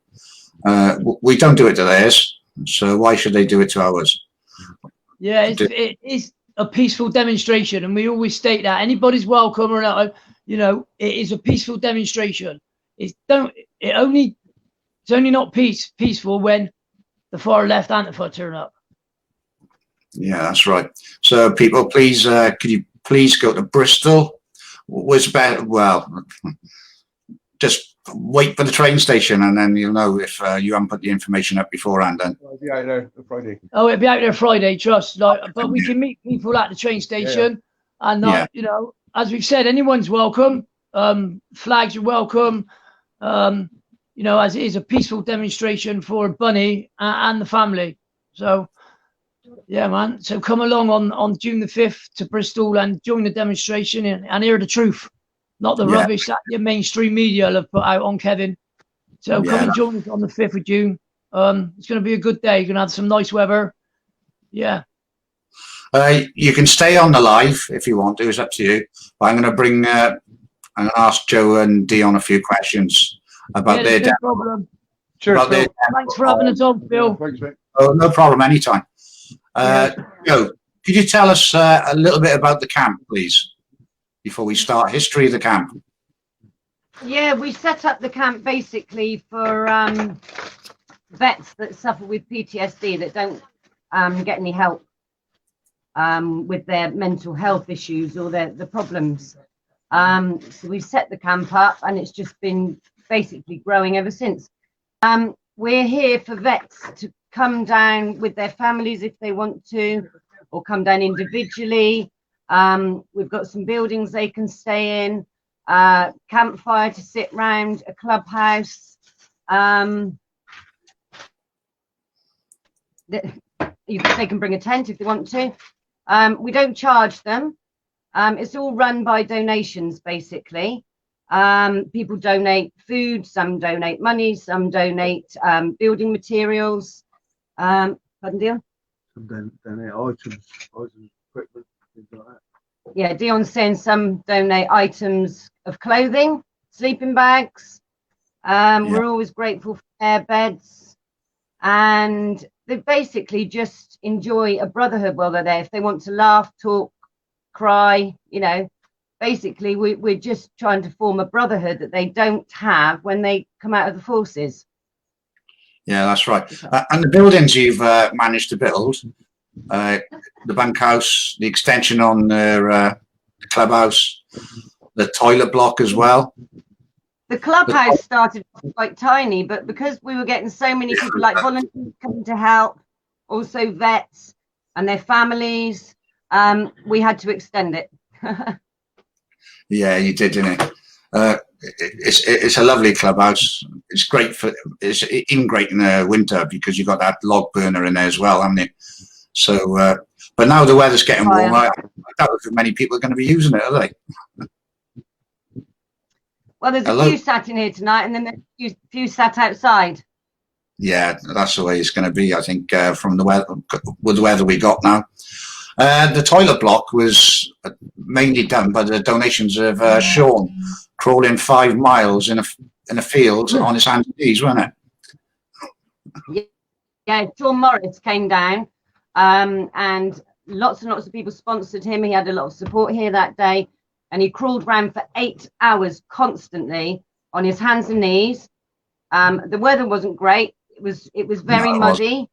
We don't do it to theirs, so why should they do it to ours? Yeah, it is a peaceful demonstration, and we always state that anybody's welcome or not. You know, it is a peaceful demonstration. It's only not peaceful when the far left Antifa turn up. Yeah, that's right. So people, please, could you please go to Bristol? Was better. Well, just wait for the train station, and then you'll know if you haven't put the information up beforehand. Then I'll be out there Friday. Oh, it'll be out there Friday, trust. Like, but we can meet people at the train station, and you know, as we've said, anyone's welcome. Flags are welcome. You know, as it is a peaceful demonstration for Bunny and the family. So, yeah, man. So come along on June the 5th to Bristol and join the demonstration and hear the truth, not the rubbish that your mainstream media have put out on Kevin. So come and join us on the 5th of June. It's going to be a good day. You're going to have some nice weather. Yeah. you can stay on the live if you want to. It's up to you. But I'm going to ask Joe and Dion a few questions about their no problem. Cheers, about Phil. Thanks for having us on, Phil. Thanks, mate. Oh, no problem. Anytime. Joe, could you tell us a little bit about the camp, please, before we start? History of the camp. Yeah, we set up the camp basically for vets that suffer with PTSD that don't get any help with their mental health issues or the problems. So we set the camp up and it's just been basically growing ever since. We're here for vets to come down with their families if they want to, or come down individually. We've got some buildings they can stay in, campfire to sit round, a clubhouse. They can bring a tent if they want to. We don't charge them. It's all run by donations, basically. People donate food, some donate money, some donate building materials. Pardon, Dion? Some donate items, equipment, things like that. Yeah, Dion's saying some donate items of clothing, sleeping bags. We're always grateful for air beds. and they basically just enjoy a brotherhood while they're there. If they want to laugh, talk, cry, you know, basically we're just trying to form a brotherhood that they don't have when they come out of the forces. Yeah, that's right. And the buildings you've managed to build, the bunkhouse, the extension on the clubhouse, the toilet block as well. The clubhouse started quite tiny, but because we were getting so many people like volunteers coming to help, also vets and their families, we had to extend it. Yeah, you did, didn't it? It's a lovely clubhouse. It's great it's even great in the winter because you've got that log burner in there as well, haven't you? So, but now the weather's getting warmer. I doubt if many people are going to be using it, are they? Well, there's a few sat in here tonight, and then there's a few sat outside. Yeah, that's the way it's going to be, I think, from the weather, with the weather we got now. The toilet block was mainly done by the donations of Sean, crawling 5 miles in a field on his hands and knees, wasn't it? Yeah, Sean Morris came down, and lots and lots of people sponsored him. He had a lot of support here that day, and he crawled around for 8 hours constantly on his hands and knees. The weather wasn't great. It was very muddy,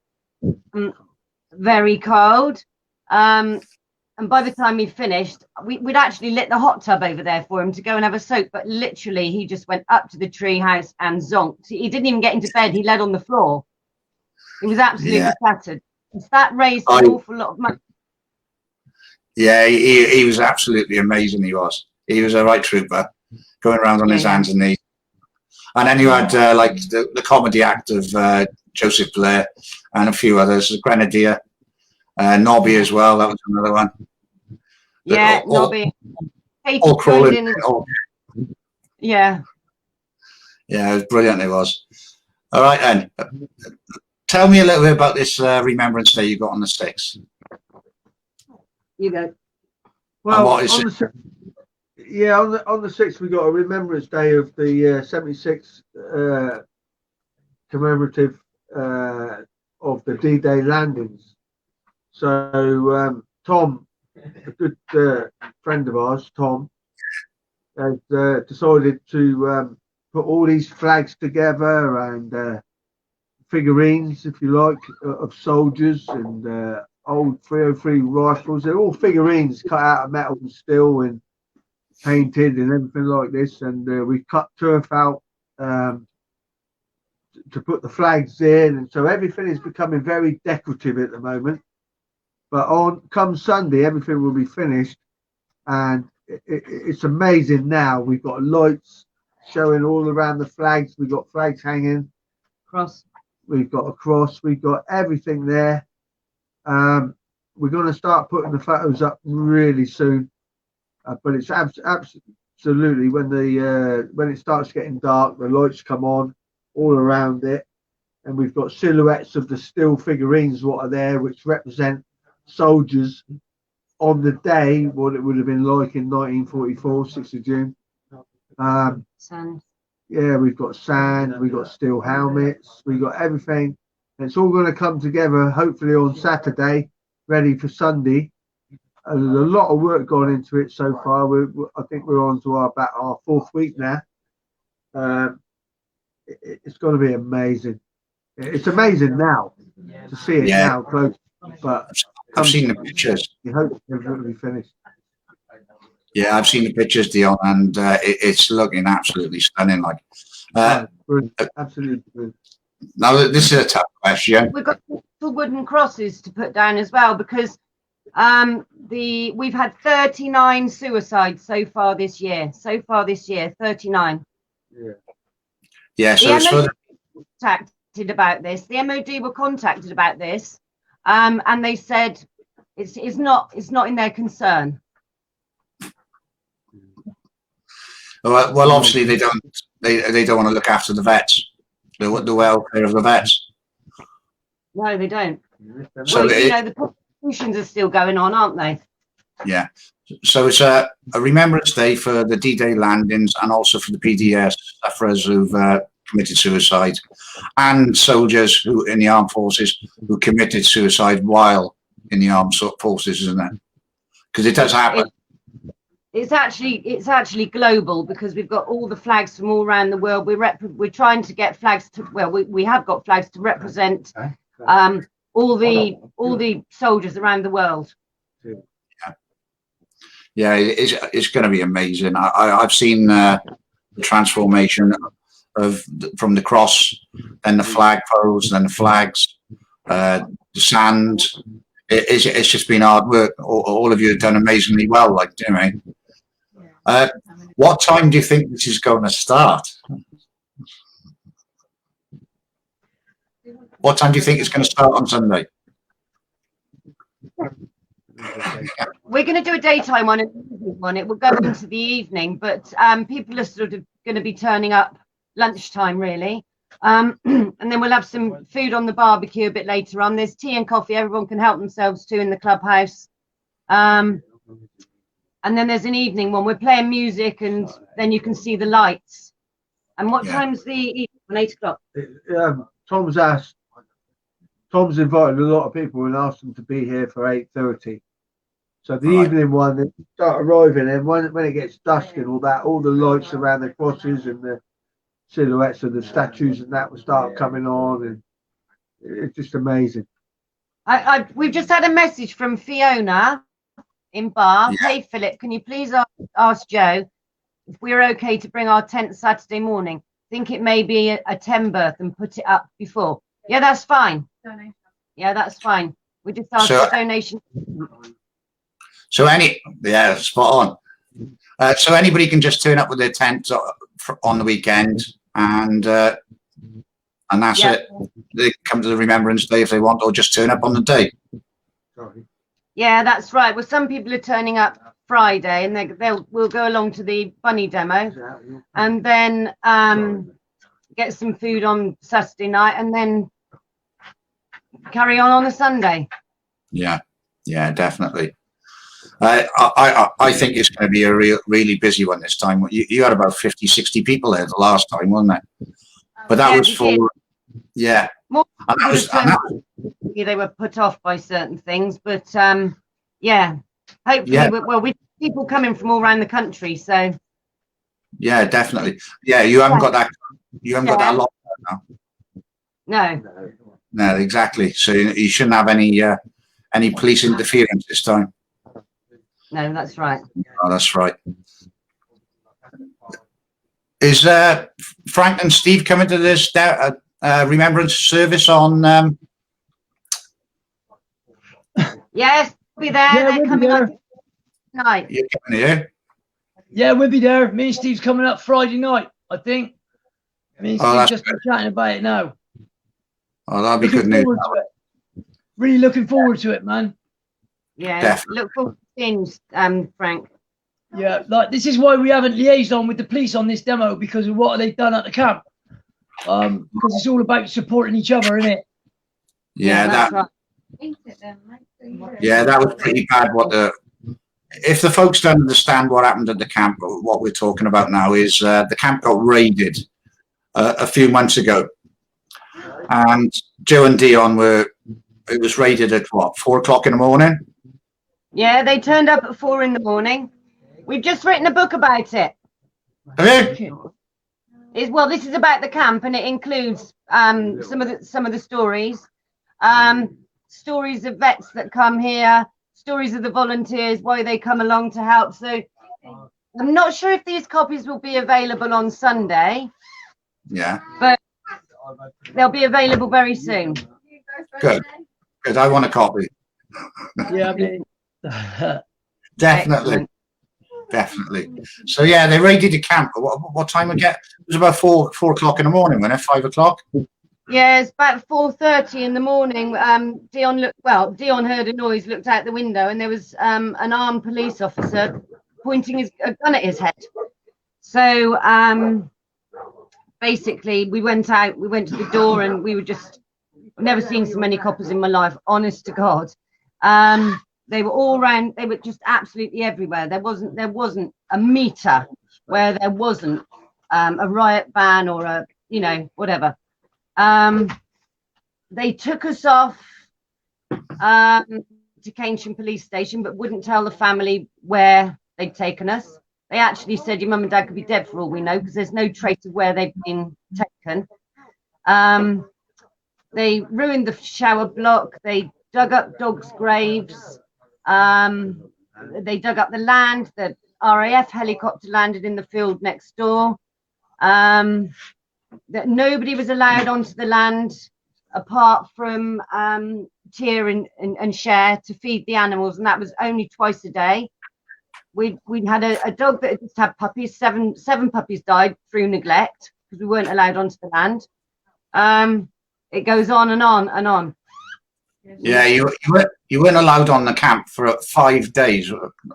very cold. And by the time he finished, we'd actually lit the hot tub over there for him to go and have a soak, but literally he just went up to the tree house and zonked. He didn't even get into bed. He laid on the floor. He was absolutely shattered. That raised an awful lot of money. Yeah, he was absolutely amazing. He was a right trooper, going around on his hands and knees. And then you had like the comedy act of Joseph Blair and a few others, the Grenadier, Nobby as well. That was another one. Yeah, Nobby. All crawling. Yeah. Yeah, it was brilliant. It was. All right, then. Tell me a little bit about this Remembrance Day you got on the 6th. You go. Well, what is on the 6th we got a Remembrance Day of the 76th commemorative of the D-Day landings. So Tom, a good friend of ours, Tom, has decided to put all these flags together and figurines, if you like, of soldiers and old 303 rifles. They're all figurines cut out of metal and steel and painted and everything like this. And we cut turf out to put the flags in, and so everything is becoming very decorative at the moment. But come Sunday, everything will be finished, and it's amazing. Now we've got lights showing all around the flags. We've got flags hanging. Cross. We've got a cross. We've got everything there. We're going to start putting the photos up really soon, but it's absolutely when it starts getting dark, the lights come on all around it, and we've got silhouettes of the steel figurines what are there, which represent soldiers on the day, what it would have been like in 1944, 6th of June. Sand. Yeah, we've got sand, we've got steel helmets, we've got everything. And it's all going to come together hopefully on Saturday, ready for Sunday. There's a lot of work gone into it so far. I think we're on to about our 4th week now. It's going to be amazing. It's amazing now to see it now close, but I've seen the pictures. You hope everything will be finished. Yeah, I've seen the pictures, Dion, and it's looking absolutely stunning. Like, absolutely brilliant. Now, this is a tough question. We've got wooden crosses to put down as well, because we've had 39 suicides so far this year. 39. Yeah. So the MOD contacted about this. The MOD were contacted about this, and they said it's not in their concern. Well, obviously they don't want to look after the vets, the welfare of the vets. No, they don't. So well, the prosecutions are still going on, aren't they? Yeah. So it's a Remembrance Day for the D-Day landings and also for the PDS sufferers who've committed suicide, and soldiers who in the armed forces who committed suicide while in the armed forces, isn't it? Because it does happen. It's actually global, because we've got all the flags from all around the world. We're trying to get flags to, well, we have got flags to represent all the soldiers around the world. Yeah, it's going to be amazing. I've seen the transformation from the cross, then the flag poles, then the flags, the sand. It's just been hard work. All of you have done amazingly well. Like, do you know what I mean? What time do you think this is going to start? What time do you think it's going to start on Sunday? We're going to do a daytime one and an evening one. It will go into the evening, but people are sort of going to be turning up lunchtime, really. And then we'll have some food on the barbecue a bit later on. There's tea and coffee everyone can help themselves to in the clubhouse. And then there's an evening one. We're playing music, and then you can see the lights. And what time's the evening? 8 o'clock. Tom's invited a lot of people and asked them to be here for 8:30. So the evening one, they start arriving, and when it gets dusk and all that, all the lights around the crosses and the silhouettes of the statues and that will start coming on, and it's just amazing. We've just had a message from Fiona in Bath. Hey Philip, can you please ask Joe if we're okay to bring our tent Saturday morning? Think it may be a 10 berth and put it up before. Yeah, that's fine. Yeah, that's fine. We just asked for donation. So spot on. So anybody can just turn up with their tent on the weekend, and that's it. They come to the Remembrance Day if they want, or just turn up on the day. Yeah, that's right. Well, some people are turning up Friday, and we'll go along to the bunny demo, and then get some food on Saturday night, and then carry on the Sunday. Yeah, definitely. I think it's going to be a really busy one this time. You had about 50, 60 people there the last time, wasn't it? But that was for, More they were put off by certain things, but hopefully, we people coming from all around the country, so. Yeah, definitely. Yeah, you haven't got that. You haven't got that lot now. No, exactly. So you shouldn't have any police interference this time. No, that's right. Oh, that's right. Is Frank and Steve coming to this remembrance service on? Yes, we'll be there. They're coming up tonight. You're coming here? Yeah, we'll be there. Me and Steve's coming up Friday night, I think. Me and Steve just been chatting about it now. Oh, that'll be good news. Really looking forward to it, man. Yeah, definitely. Look forward to things, Frank. Yeah, like this is why we haven't liaised on with the police on this demo, because of what they've done at the camp. Because it's all about supporting each other, isn't it? Yeah, that was pretty bad. If the folks don't understand what happened at the camp, what we're talking about now is the camp got raided a few months ago, and Joe and Dion it was raided at 4 o'clock in the morning. Yeah, they turned up at 4 in the morning. We've just written a book about it. Have you? Well, this is about the camp, and it includes some of the stories, stories of vets that come here, stories of the volunteers, why they come along to help. So I'm not sure if these copies will be available on Sunday. Yeah. But they'll be available very soon. Good. I want a copy. Yeah, I mean, definitely. Excellent. Definitely. So yeah, they raided the camp. What time would get? It was about 4 o'clock in the morning, wasn't it? 5 o'clock. Yeah, it's about 4:30 in the morning. Dion heard a noise, looked out the window, and there was an armed police officer pointing a gun at his head. So basically, we went to the door, and we were I've never seen so many coppers in my life, honest to God. They were all around. They were just absolutely everywhere. There wasn't a meter where there wasn't a riot van or you know, whatever. They took us off to Keynsham police station, but wouldn't tell the family where they'd taken us. They actually said your mum and dad could be dead for all we know, because there's no trace of where they've been taken. They ruined the shower block. They dug up dogs' graves. They dug up the land. The RAF helicopter landed in the field next door. That nobody was allowed onto the land apart from Tier and Share to feed the animals, and that was only twice a day. We had a dog that just had puppies. Seven puppies died through neglect because we weren't allowed onto the land. It goes on and on and on. Yeah, you weren't allowed on the camp for 5 days,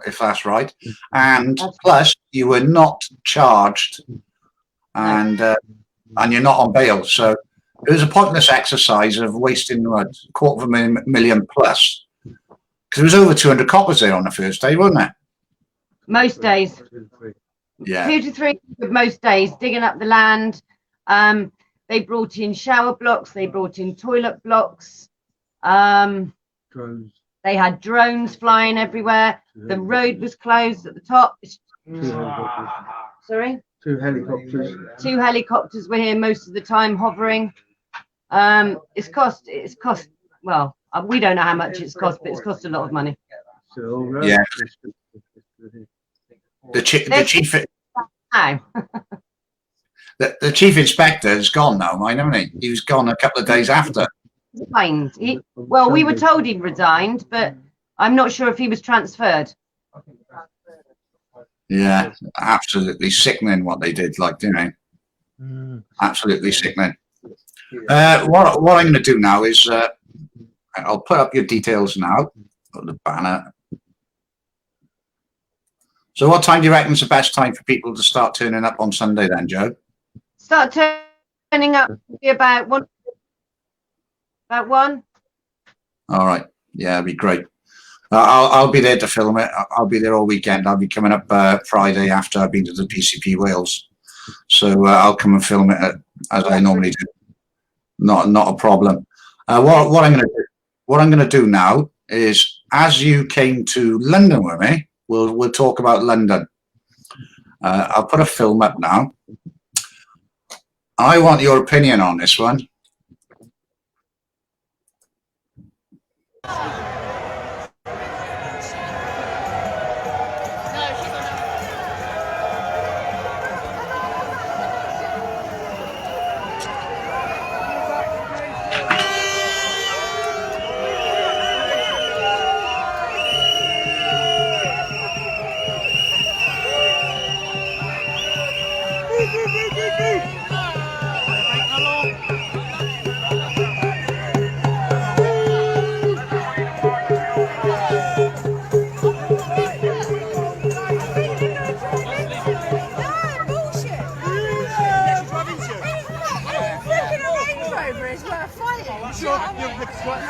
if that's right, and plus you were not charged, and you're not on bail. So it was a pointless exercise of wasting $250,000 plus, because there was over 200 coppers there on the first day, wasn't there? Most days. Yeah. 2 to 3 most days, digging up the land. They brought in shower blocks. They brought in toilet blocks. Drones. They had drones flying everywhere. The road was closed at the top. Sorry? 2 helicopters. 2 helicopters were here most of the time, hovering. It's cost. Well, we don't know how much it's cost, but it's cost a lot of money. So, Yeah. The chief. How? The chief inspector is gone now, mine, hasn't he? He was gone a couple of days after. Resigned. Well, we were told he resigned, but I'm not sure if he was transferred. Yeah, absolutely sickening what they did, like, you know. Absolutely sickening. What I'm going to do now is I'll put up your details now. Put the banner. So what time do you reckon is the best time for people to start turning up on Sunday then, Joe? Start turning up about 1. About 1. All right. Yeah, it'd be great. I'll be there to film it. I'll be there all weekend. I'll be coming up Friday after I've been to the PCP Wales. So I'll come and film it as I normally do. Not a problem. What I'm going to do now is, as you came to London with me, we'll talk about London. I'll put a film up now. I want your opinion on this one.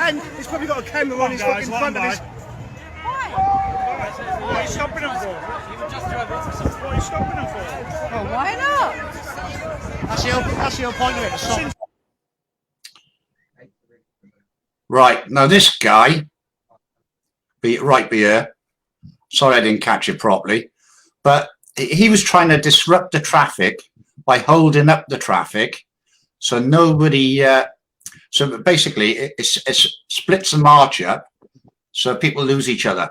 And he's probably got a camera on his fucking front of his. What are you stopping him for? What are you stopping him for? Oh, why not? That's the whole point of it. Stop. Right, now this guy, right here, sorry I didn't catch it properly, but he was trying to disrupt the traffic by holding up the traffic, so nobody, so basically it splits the march up, so people lose each other.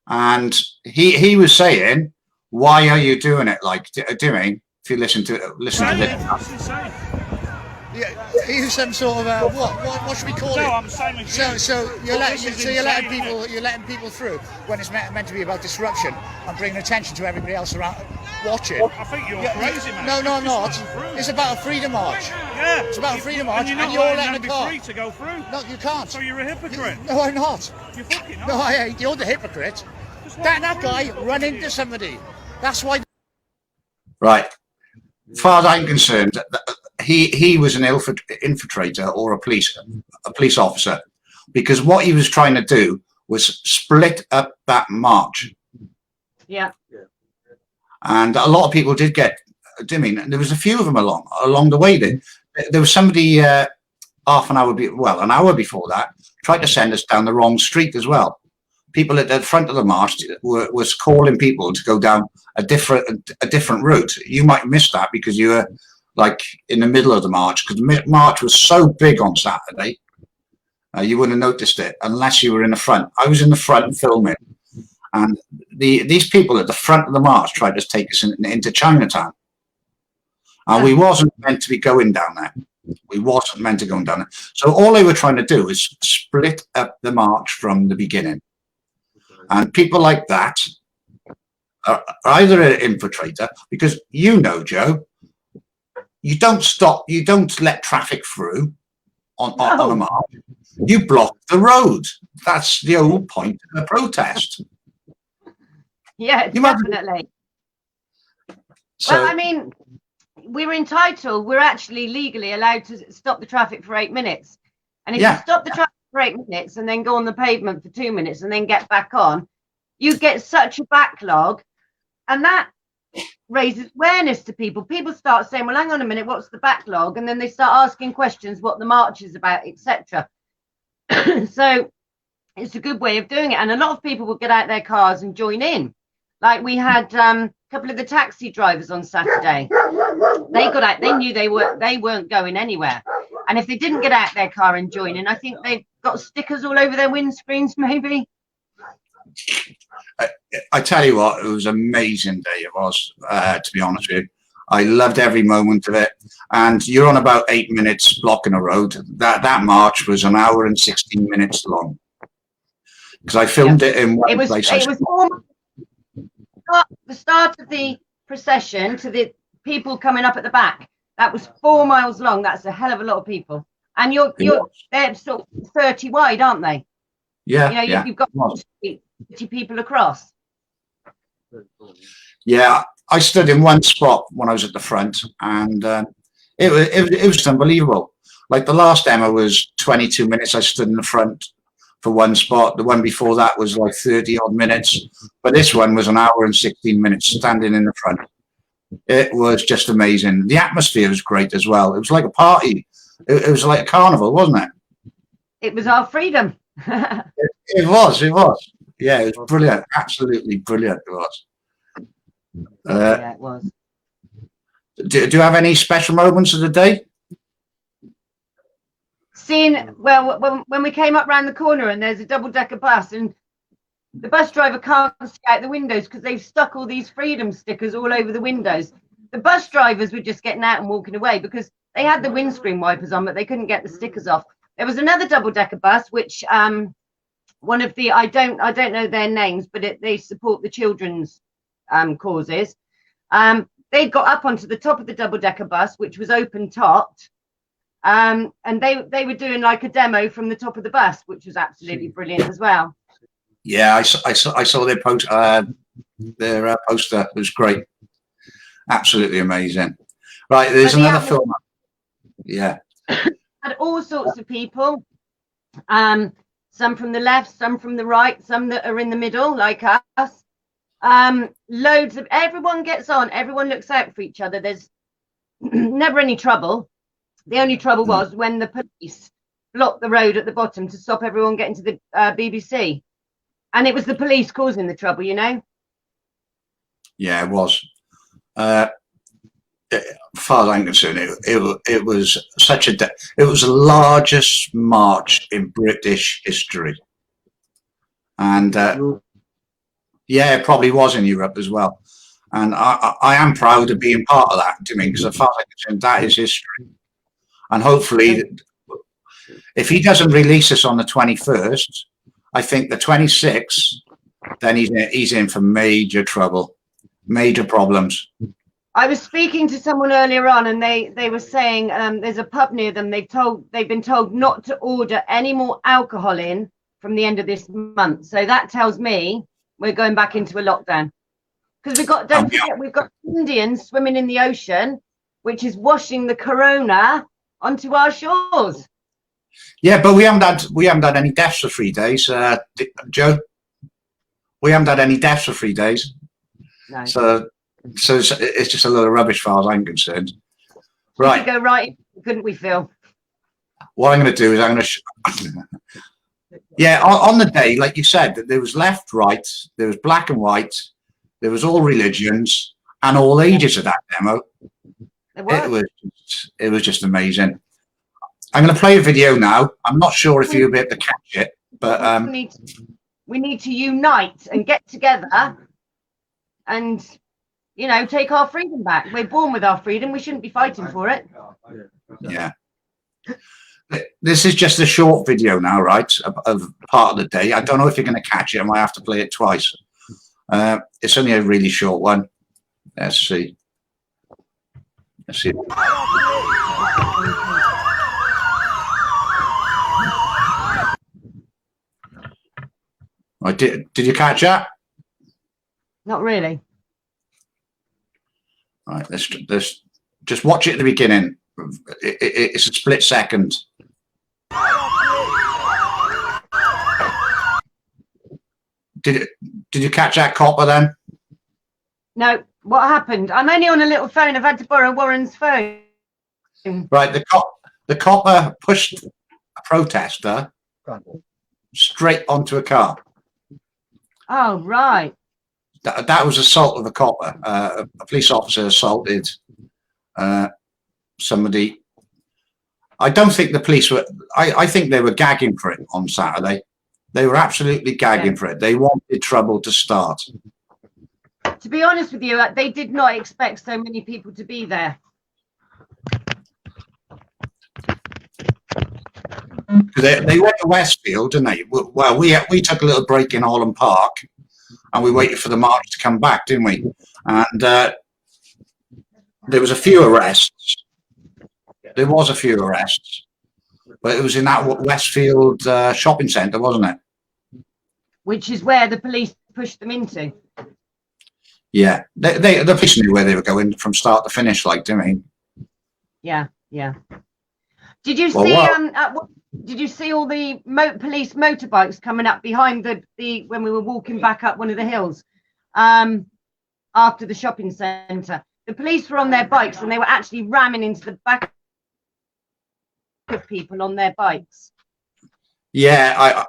And he was saying, why are you doing it like doing, if you listen to this. That's insane. Yeah, he's some sort of what should we call it? No, I'm saying. So you're letting people through when it's meant to be about disruption and bringing attention to everybody else around watching. I think you're crazy, man. No, I'm not. It's about a freedom march. Yeah, it's about a freedom march, and you're letting a car. Free to go through. No, you can't. So you're a hypocrite. No, I'm not. You're fucking not. No, I ain't. You're the hypocrite. That guy run into somebody. That's why. Right. As far as I'm concerned, he was an infiltrator or a police officer, because what he was trying to do was split up that march. Yeah. And a lot of people did get do you mean? There was a few of them along the way. There was somebody half an hour, an hour before that, tried to send us down the wrong street as well. People at the front of the march was calling people to go down a different route. You might miss that because you were like in the middle of the march, because the march was so big on Saturday. You wouldn't have noticed it unless you were in the front. I was in the front filming, and these people at the front of the march tried to take us into Chinatown, and we wasn't meant to be going down there. We wasn't meant to go down there. So all they were trying to do is split up the march from the beginning. And people like that are either an infiltrator, because Joe, you don't stop, you don't let traffic through on a march. You block the road. That's the whole point of a protest. Yeah, definitely. So, well, I mean, we're actually legally allowed to stop the traffic for 8 minutes. And if you stop the traffic for 8 minutes and then go on the pavement for 2 minutes and then get back on, you get such a backlog, and that raises awareness to people. People start saying, well, hang on a minute, what's the backlog? And then they start asking questions, what the march is about, etc. So it's a good way of doing it. And a lot of people will get out their cars and join in. Like we had a couple of the taxi drivers on Saturday. They got out, they knew they weren't going anywhere. And if they didn't get out their car and join in, I think they've got stickers all over their windscreens, maybe. I tell you what, it was an amazing day. It was, to be honest with you. I loved every moment of it. And you're on about 8 minutes blocking a road. That march was an hour and 16 minutes long. Because I filmed it in one place. It was the start of the procession to the people coming up at the back. That was 4 miles long. That's a hell of a lot of people. And they're sort of 30 wide, aren't they? Yeah. You've got 50 people across. Yeah, I stood in one spot when I was at the front, and it was unbelievable. Like the last demo was 22 minutes. I stood in the front for one spot. The one before that was like 30 odd minutes, but this one was an hour and 16 minutes standing in the front. It was just amazing. The atmosphere was great as well. It was like a party. It was like a carnival, wasn't it? It was our freedom. It was. Yeah, it was brilliant. Absolutely brilliant. It was. Yeah, it was. Do you have any special moments of the day? Seeing, well, when we came up round the corner and there's a double-decker bus, and the bus driver can't see out the windows because they've stuck all these freedom stickers all over the windows. The bus drivers were just getting out and walking away because they had the windscreen wipers on, but they couldn't get the stickers off. There was another double-decker bus, which one of the I don't know their names, but they support the children's causes. They got up onto the top of the double-decker bus, which was open-topped, and they were doing like a demo from the top of the bus, which was absolutely brilliant as well. Yeah, I saw their post. Their poster. It was great. Absolutely amazing. Right, there's another film. Yeah. Had all sorts of people. Some from the left, some from the right, some that are in the middle, like us. Loads of everyone gets on. Everyone looks out for each other. There's never any trouble. The only trouble was when the police blocked the road at the bottom to stop everyone getting to the BBC. And it was the police causing the trouble, you know? Yeah, it was. As far as I'm concerned, it was such a it was the largest march in British history. And yeah, it probably was in Europe as well. And I am proud of being part of that, do you mean? Because as far as I'm concerned, that is history. And hopefully, if he doesn't release us on the 21st, I think the 26th, then he's in for major trouble, major problems. I was speaking to someone earlier on, and they were saying there's a pub near them. They've been told not to order any more alcohol in from the end of this month. So that tells me we're going back into a lockdown, because don't forget, we've got Indians swimming in the ocean, which is washing the corona onto our shores. Yeah, but we haven't had any deaths for 3 days, Joe. We haven't had any deaths for 3 days. No. So So it's just a load of rubbish, as far as I'm concerned. We Right. could go right, couldn't we, Phil? What I'm going to do is I'm going to. Yeah, on the day, like you said, that there was left, right, there was black and white, there was all religions and all ages of that demo. It was just amazing. I'm going to play a video now. I'm not sure if you'll be able to catch it, but we need to unite and get together and, you know, take our freedom back. We're born with our freedom. We shouldn't be fighting for it. yeah. This is just a short video now, right, of part of the day. I don't know if you're going to catch it. I might have to play it twice. It's only a really short one. Let's see. Let's see. Did you catch that? Not really. All right, let's just watch it at the beginning. It's a split second. Did you catch that copper then? No, what happened? I'm only on a little phone. I've had to borrow Warren's phone. Right, the copper pushed a protester straight onto a car. Oh, right. That was assault of a copper. A police officer assaulted somebody. I don't think the police were. I think they were gagging for it on Saturday. They were absolutely gagging for it. They wanted trouble to start. To be honest with you, they did not expect so many people to be there. They went to Westfield, didn't they? Well, we took a little break in Holland Park, and we waited for the march to come back, didn't we? And there was a few arrests. There was a few arrests, but it was in that Westfield shopping centre, wasn't it? Which is where the police pushed them into. Yeah, the police knew where they were going from start to finish, like, didn't they? Yeah, yeah. Did you see? Did you see all the police motorbikes coming up behind the when we were walking back up one of the hills after the shopping centre? The police were on their bikes and they were actually ramming into the back of people on their bikes. Yeah,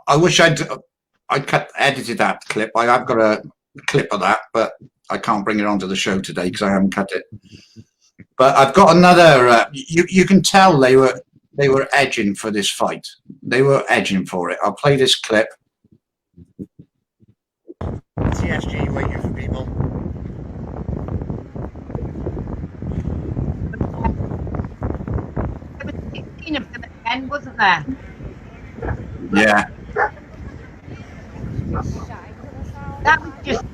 I wish I'd edited that clip. I've got a clip of that, but I can't bring it onto the show today because I haven't cut it. But I've got another. You can tell they were edging for this fight. They were edging for it. I'll play this clip. TSG waiting for people. There was 16 of them at the end, wasn't there? Yeah. That was just.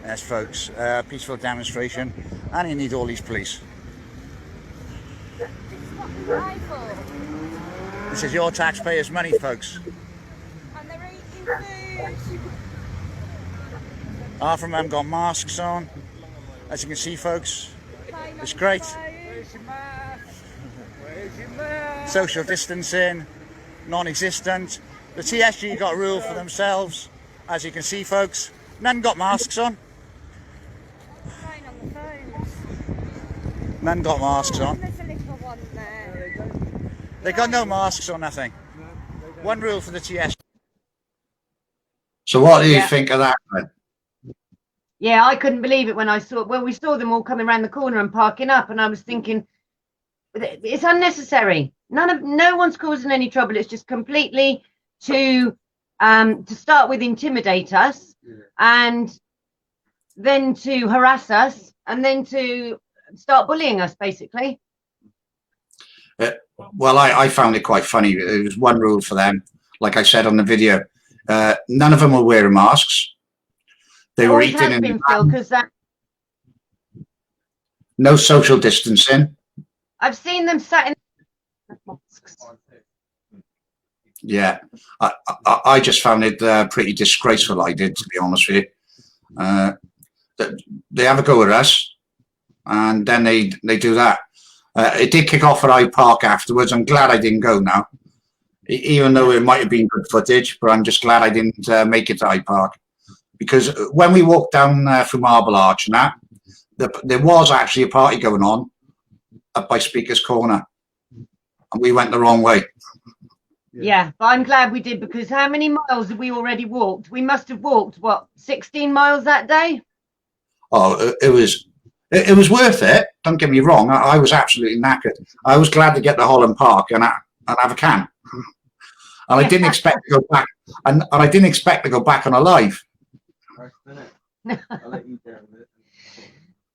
Yes, folks, peaceful demonstration, and you need all these police. This is your taxpayers' money, folks. And they're eating food. Half of them got masks on. As you can see, folks, it's great. Social distancing, non-existent. The TSG got a rule for themselves. As you can see, folks, none got masks on. None got masks on. There's a little one there. They got no masks or nothing. One rule for the TSG. So what do you think of that, then? Yeah, I couldn't believe it when I saw. Well, we saw them all coming around the corner and parking up, and I was thinking, it's unnecessary. No one's causing any trouble. It's just completely to start with intimidate us, and then to harass us, and then to start bullying us, basically. Well, I found it quite funny. There was one rule for them, like I said on the video. None of them were wearing masks. They were eating in the van. No social distancing. I've seen them sat in masks. Yeah, I just found it pretty disgraceful. I did, to be honest with you. They have a go at us, and then they do that. It did kick off at Hyde Park afterwards. I'm glad I didn't go now, even though it might have been good footage. But I'm just glad I didn't make it to Hyde Park. because when we walked down through Marble Arch and that, there was actually a party going on up by Speaker's Corner, and we went the wrong way. Yeah, but I'm glad we did, because how many miles have we already walked? We must have walked, what, 16 miles that day? Oh, it was worth it. Don't get me wrong. I was absolutely knackered. I was glad to get to Holland Park and have a can. And I didn't expect to go back. And I didn't expect to go back on alive.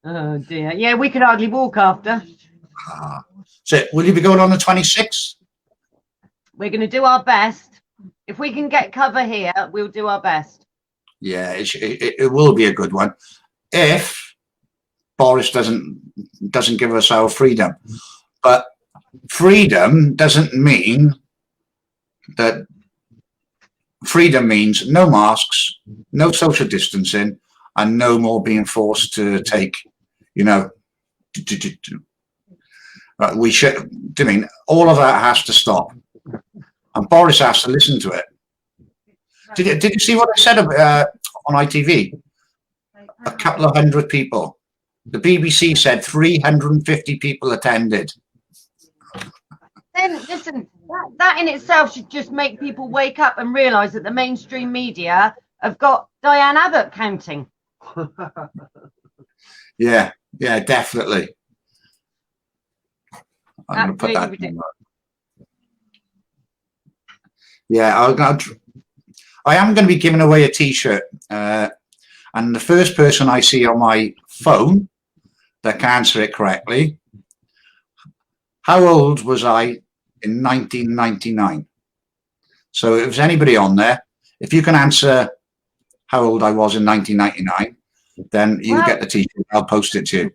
Oh dear. Yeah, we could hardly walk after. So, will you be going on the 26th? We're going to do our best. If we can get cover here, we'll do our best. Yeah, it will be a good one if Boris doesn't give us our freedom. But freedom doesn't mean that. Freedom means no masks, no social distancing, and no more being forced to take, you know, we should. I mean, all of that has to stop, and Boris has to listen to it. Did you see what I said on ITV? A couple of hundred people. The BBC said 350 people attended. Then listen, that in itself should just make people wake up and realise that the mainstream media have got Diane Abbott counting. Yeah, definitely. I'm going to put that. Yeah, I am going to be giving away a T-shirt, and the first person I see on my phone that can answer it correctly. How old was I in 1999? So if there's anybody on there, if you can answer how old I was in 1999, then you get the T-shirt. I'll post it to you.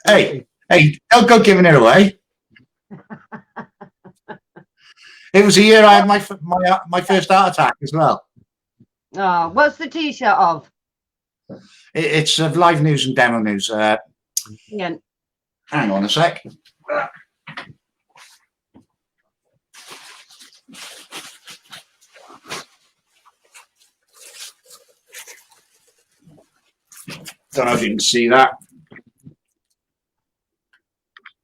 Hey, don't go giving it away. It was the year I had my first heart attack as well. Oh, what's the T-shirt of? It's live news and demo news. Yeah. Hang on a sec. Don't know if you can see that.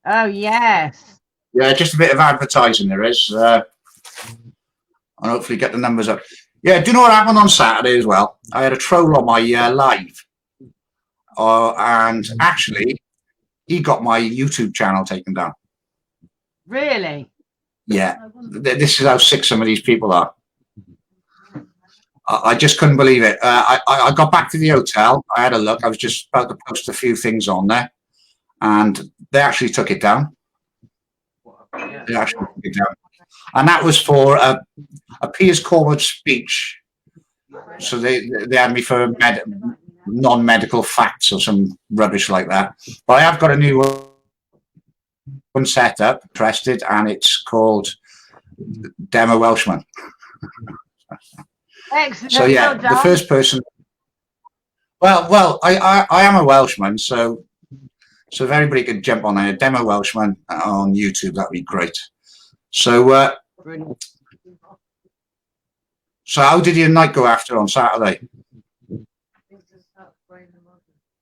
Oh, yes. Yeah, just a bit of advertising there is. And hopefully get the numbers up. Yeah, do you know what happened on Saturday as well? I had a troll on my live. And actually, he got my YouTube channel taken down. Really? Yeah. This is how sick some of these people are. I just couldn't believe it. I got back to the hotel. I had a look. I was just about to post a few things on there. And they actually took it down. They actually took it down. And that was for a Piers Corwood speech. So they had me for non-medical facts or some rubbish like that. But I have got a new one set up, interested, and it's called Demo Welshman. Excellent. So yeah, Well done. the first person. Well, I am a Welshman, so if everybody could jump on there, Demo Welshman on YouTube, that'd be great. So so how did your night go after on Saturday?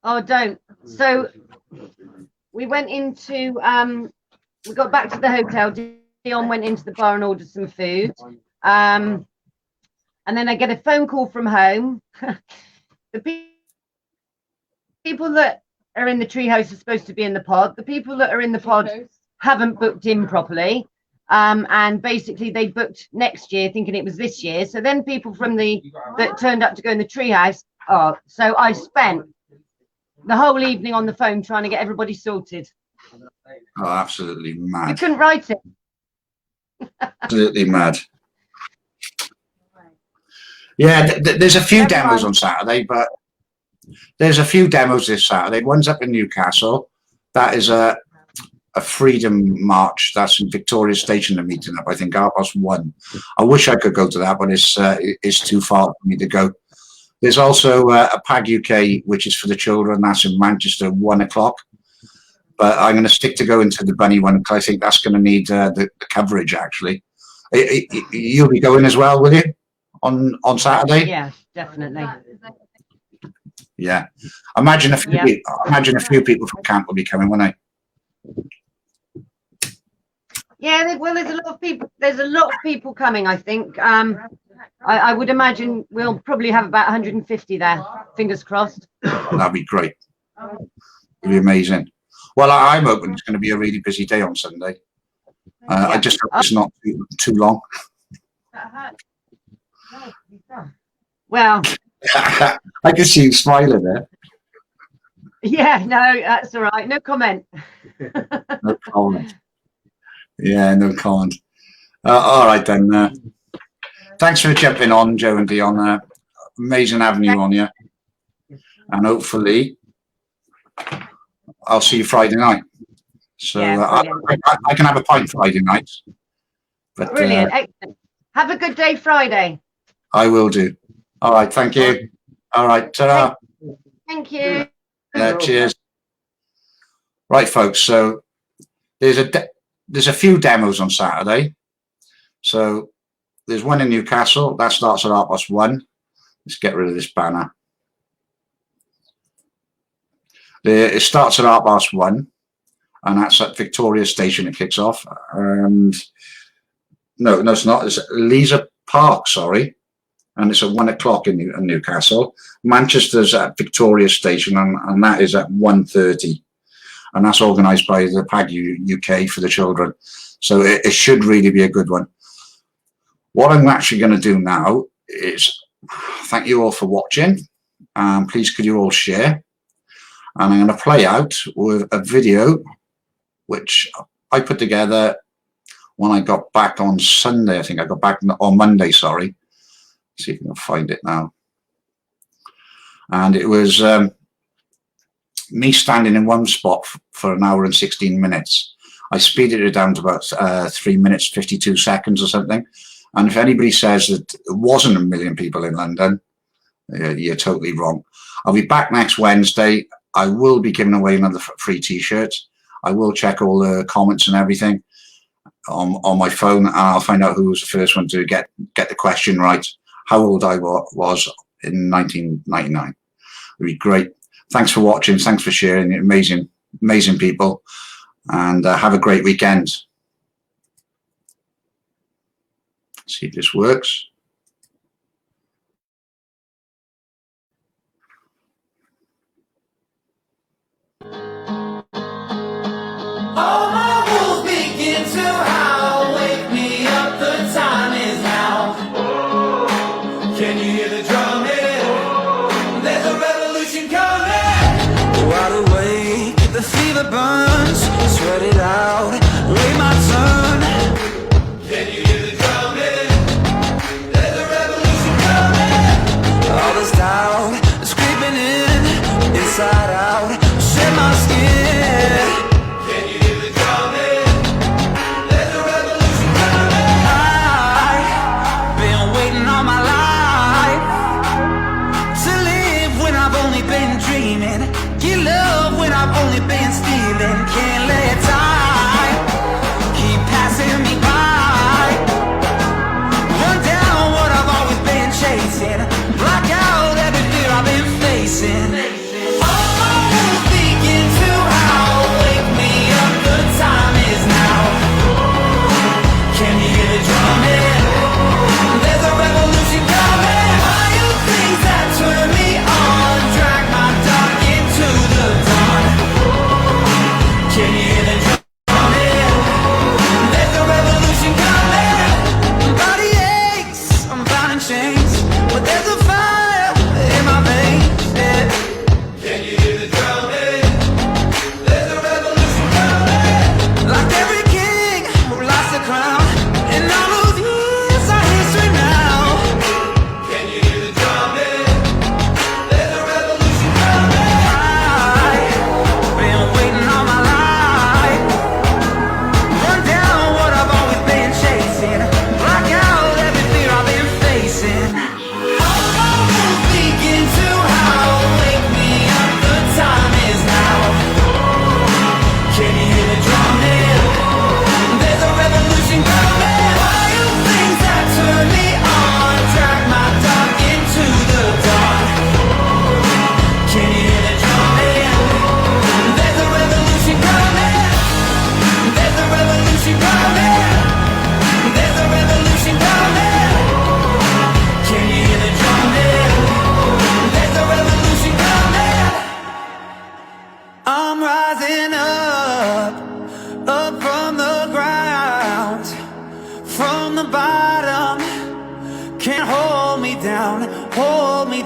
Oh, don't. So we went into we got back to the hotel. Dion went into the bar and ordered some food. And then I get a phone call from home. The people that are in the treehouse are supposed to be in the pod. The people that are in the pod haven't booked in properly. And basically they booked next year thinking it was this year. So then people from that turned up to go in the treehouse. Oh, so I spent the whole evening on the phone trying to get everybody sorted. Oh, absolutely You mad. couldn't write it. Absolutely mad. Yeah, there's a few demos on Saturday, but there's a few demos this Saturday. One's up in Newcastle. That is a freedom march. That's in Victoria Station. They're meeting up, I think, 1:30. I wish I could go to that, but it's too far for me to go. There's also a PAG UK, which is for the children. That's in Manchester, 1 o'clock. But I'm going to stick to going to the Bunny one because I think that's going to need the coverage, actually. You'll be going as well, will you? on Saturday? Yeah, definitely. Yeah. Imagine a few Yeah. people, imagine a few people from camp will be coming, won't they? Yeah, well, there's a lot of people. There's a lot of people coming. I think. I would imagine we'll probably have about 150 there. Fingers crossed. That'd be great. It'd be amazing. Well, I'm hoping it's going to be a really busy day on Sunday. I just hope it's not too long. Well, I can see you smiling there. yeah, no, that's all right. No comment. No comment. Yeah, no comment. All right then. Thanks for jumping on, Joe and Dion. Amazing having you on here. And hopefully I'll see you Friday night. So Yeah, I can have a pint Friday night. But Brilliant. Excellent. Have a good day Friday. I will do. All right. Thank you. All right. Ta-ra. Thank you. Cheers. Right, folks. So there's a few demos on Saturday. So there's one in Newcastle that starts at 1:30. Let's get rid of this banner. It starts at 1:30, and that's at Victoria Station. It kicks off. And no, it's not. It's Leisure Park. Sorry. And it's at 1 o'clock in Newcastle. Manchester's at Victoria Station, and that is at 1:30. And that's organised by the PAG UK for the children. So it should really be a good one. What I'm actually going to do now is thank you all for watching. Please could you all share? And I'm going to play out with a video which I put together when I got back on Sunday. I think I got back on Monday, sorry. See if I can find it now. And it was me standing in one spot for an hour and 16 minutes. I speeded it down to about 3 minutes, 52 seconds or something. And if anybody says that it wasn't 1 million people in London, you're totally wrong. I'll be back next Wednesday. I will be giving away another free t-shirt. I will check all the comments and everything on my phone, and I'll find out who was the first one to get the question right. How old I was in 1999. It'd be great. Thanks for watching. Thanks for sharing. Amazing, amazing people. And have a great weekend. See if this works. All my wolves begin to howl. Wake me up, the time is now. Can you hear the drumming? There's a revolution coming. Wide awake, the fever burns. Sweat it out, wait my turn. Can you hear the drumming? There's a revolution coming. All this doubt is creeping in, inside out, shed my skin. Get love when I've only been stealing. Can't let time keep passing me by. Run down what I've always been chasing. Block out every fear I've been facing.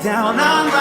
down on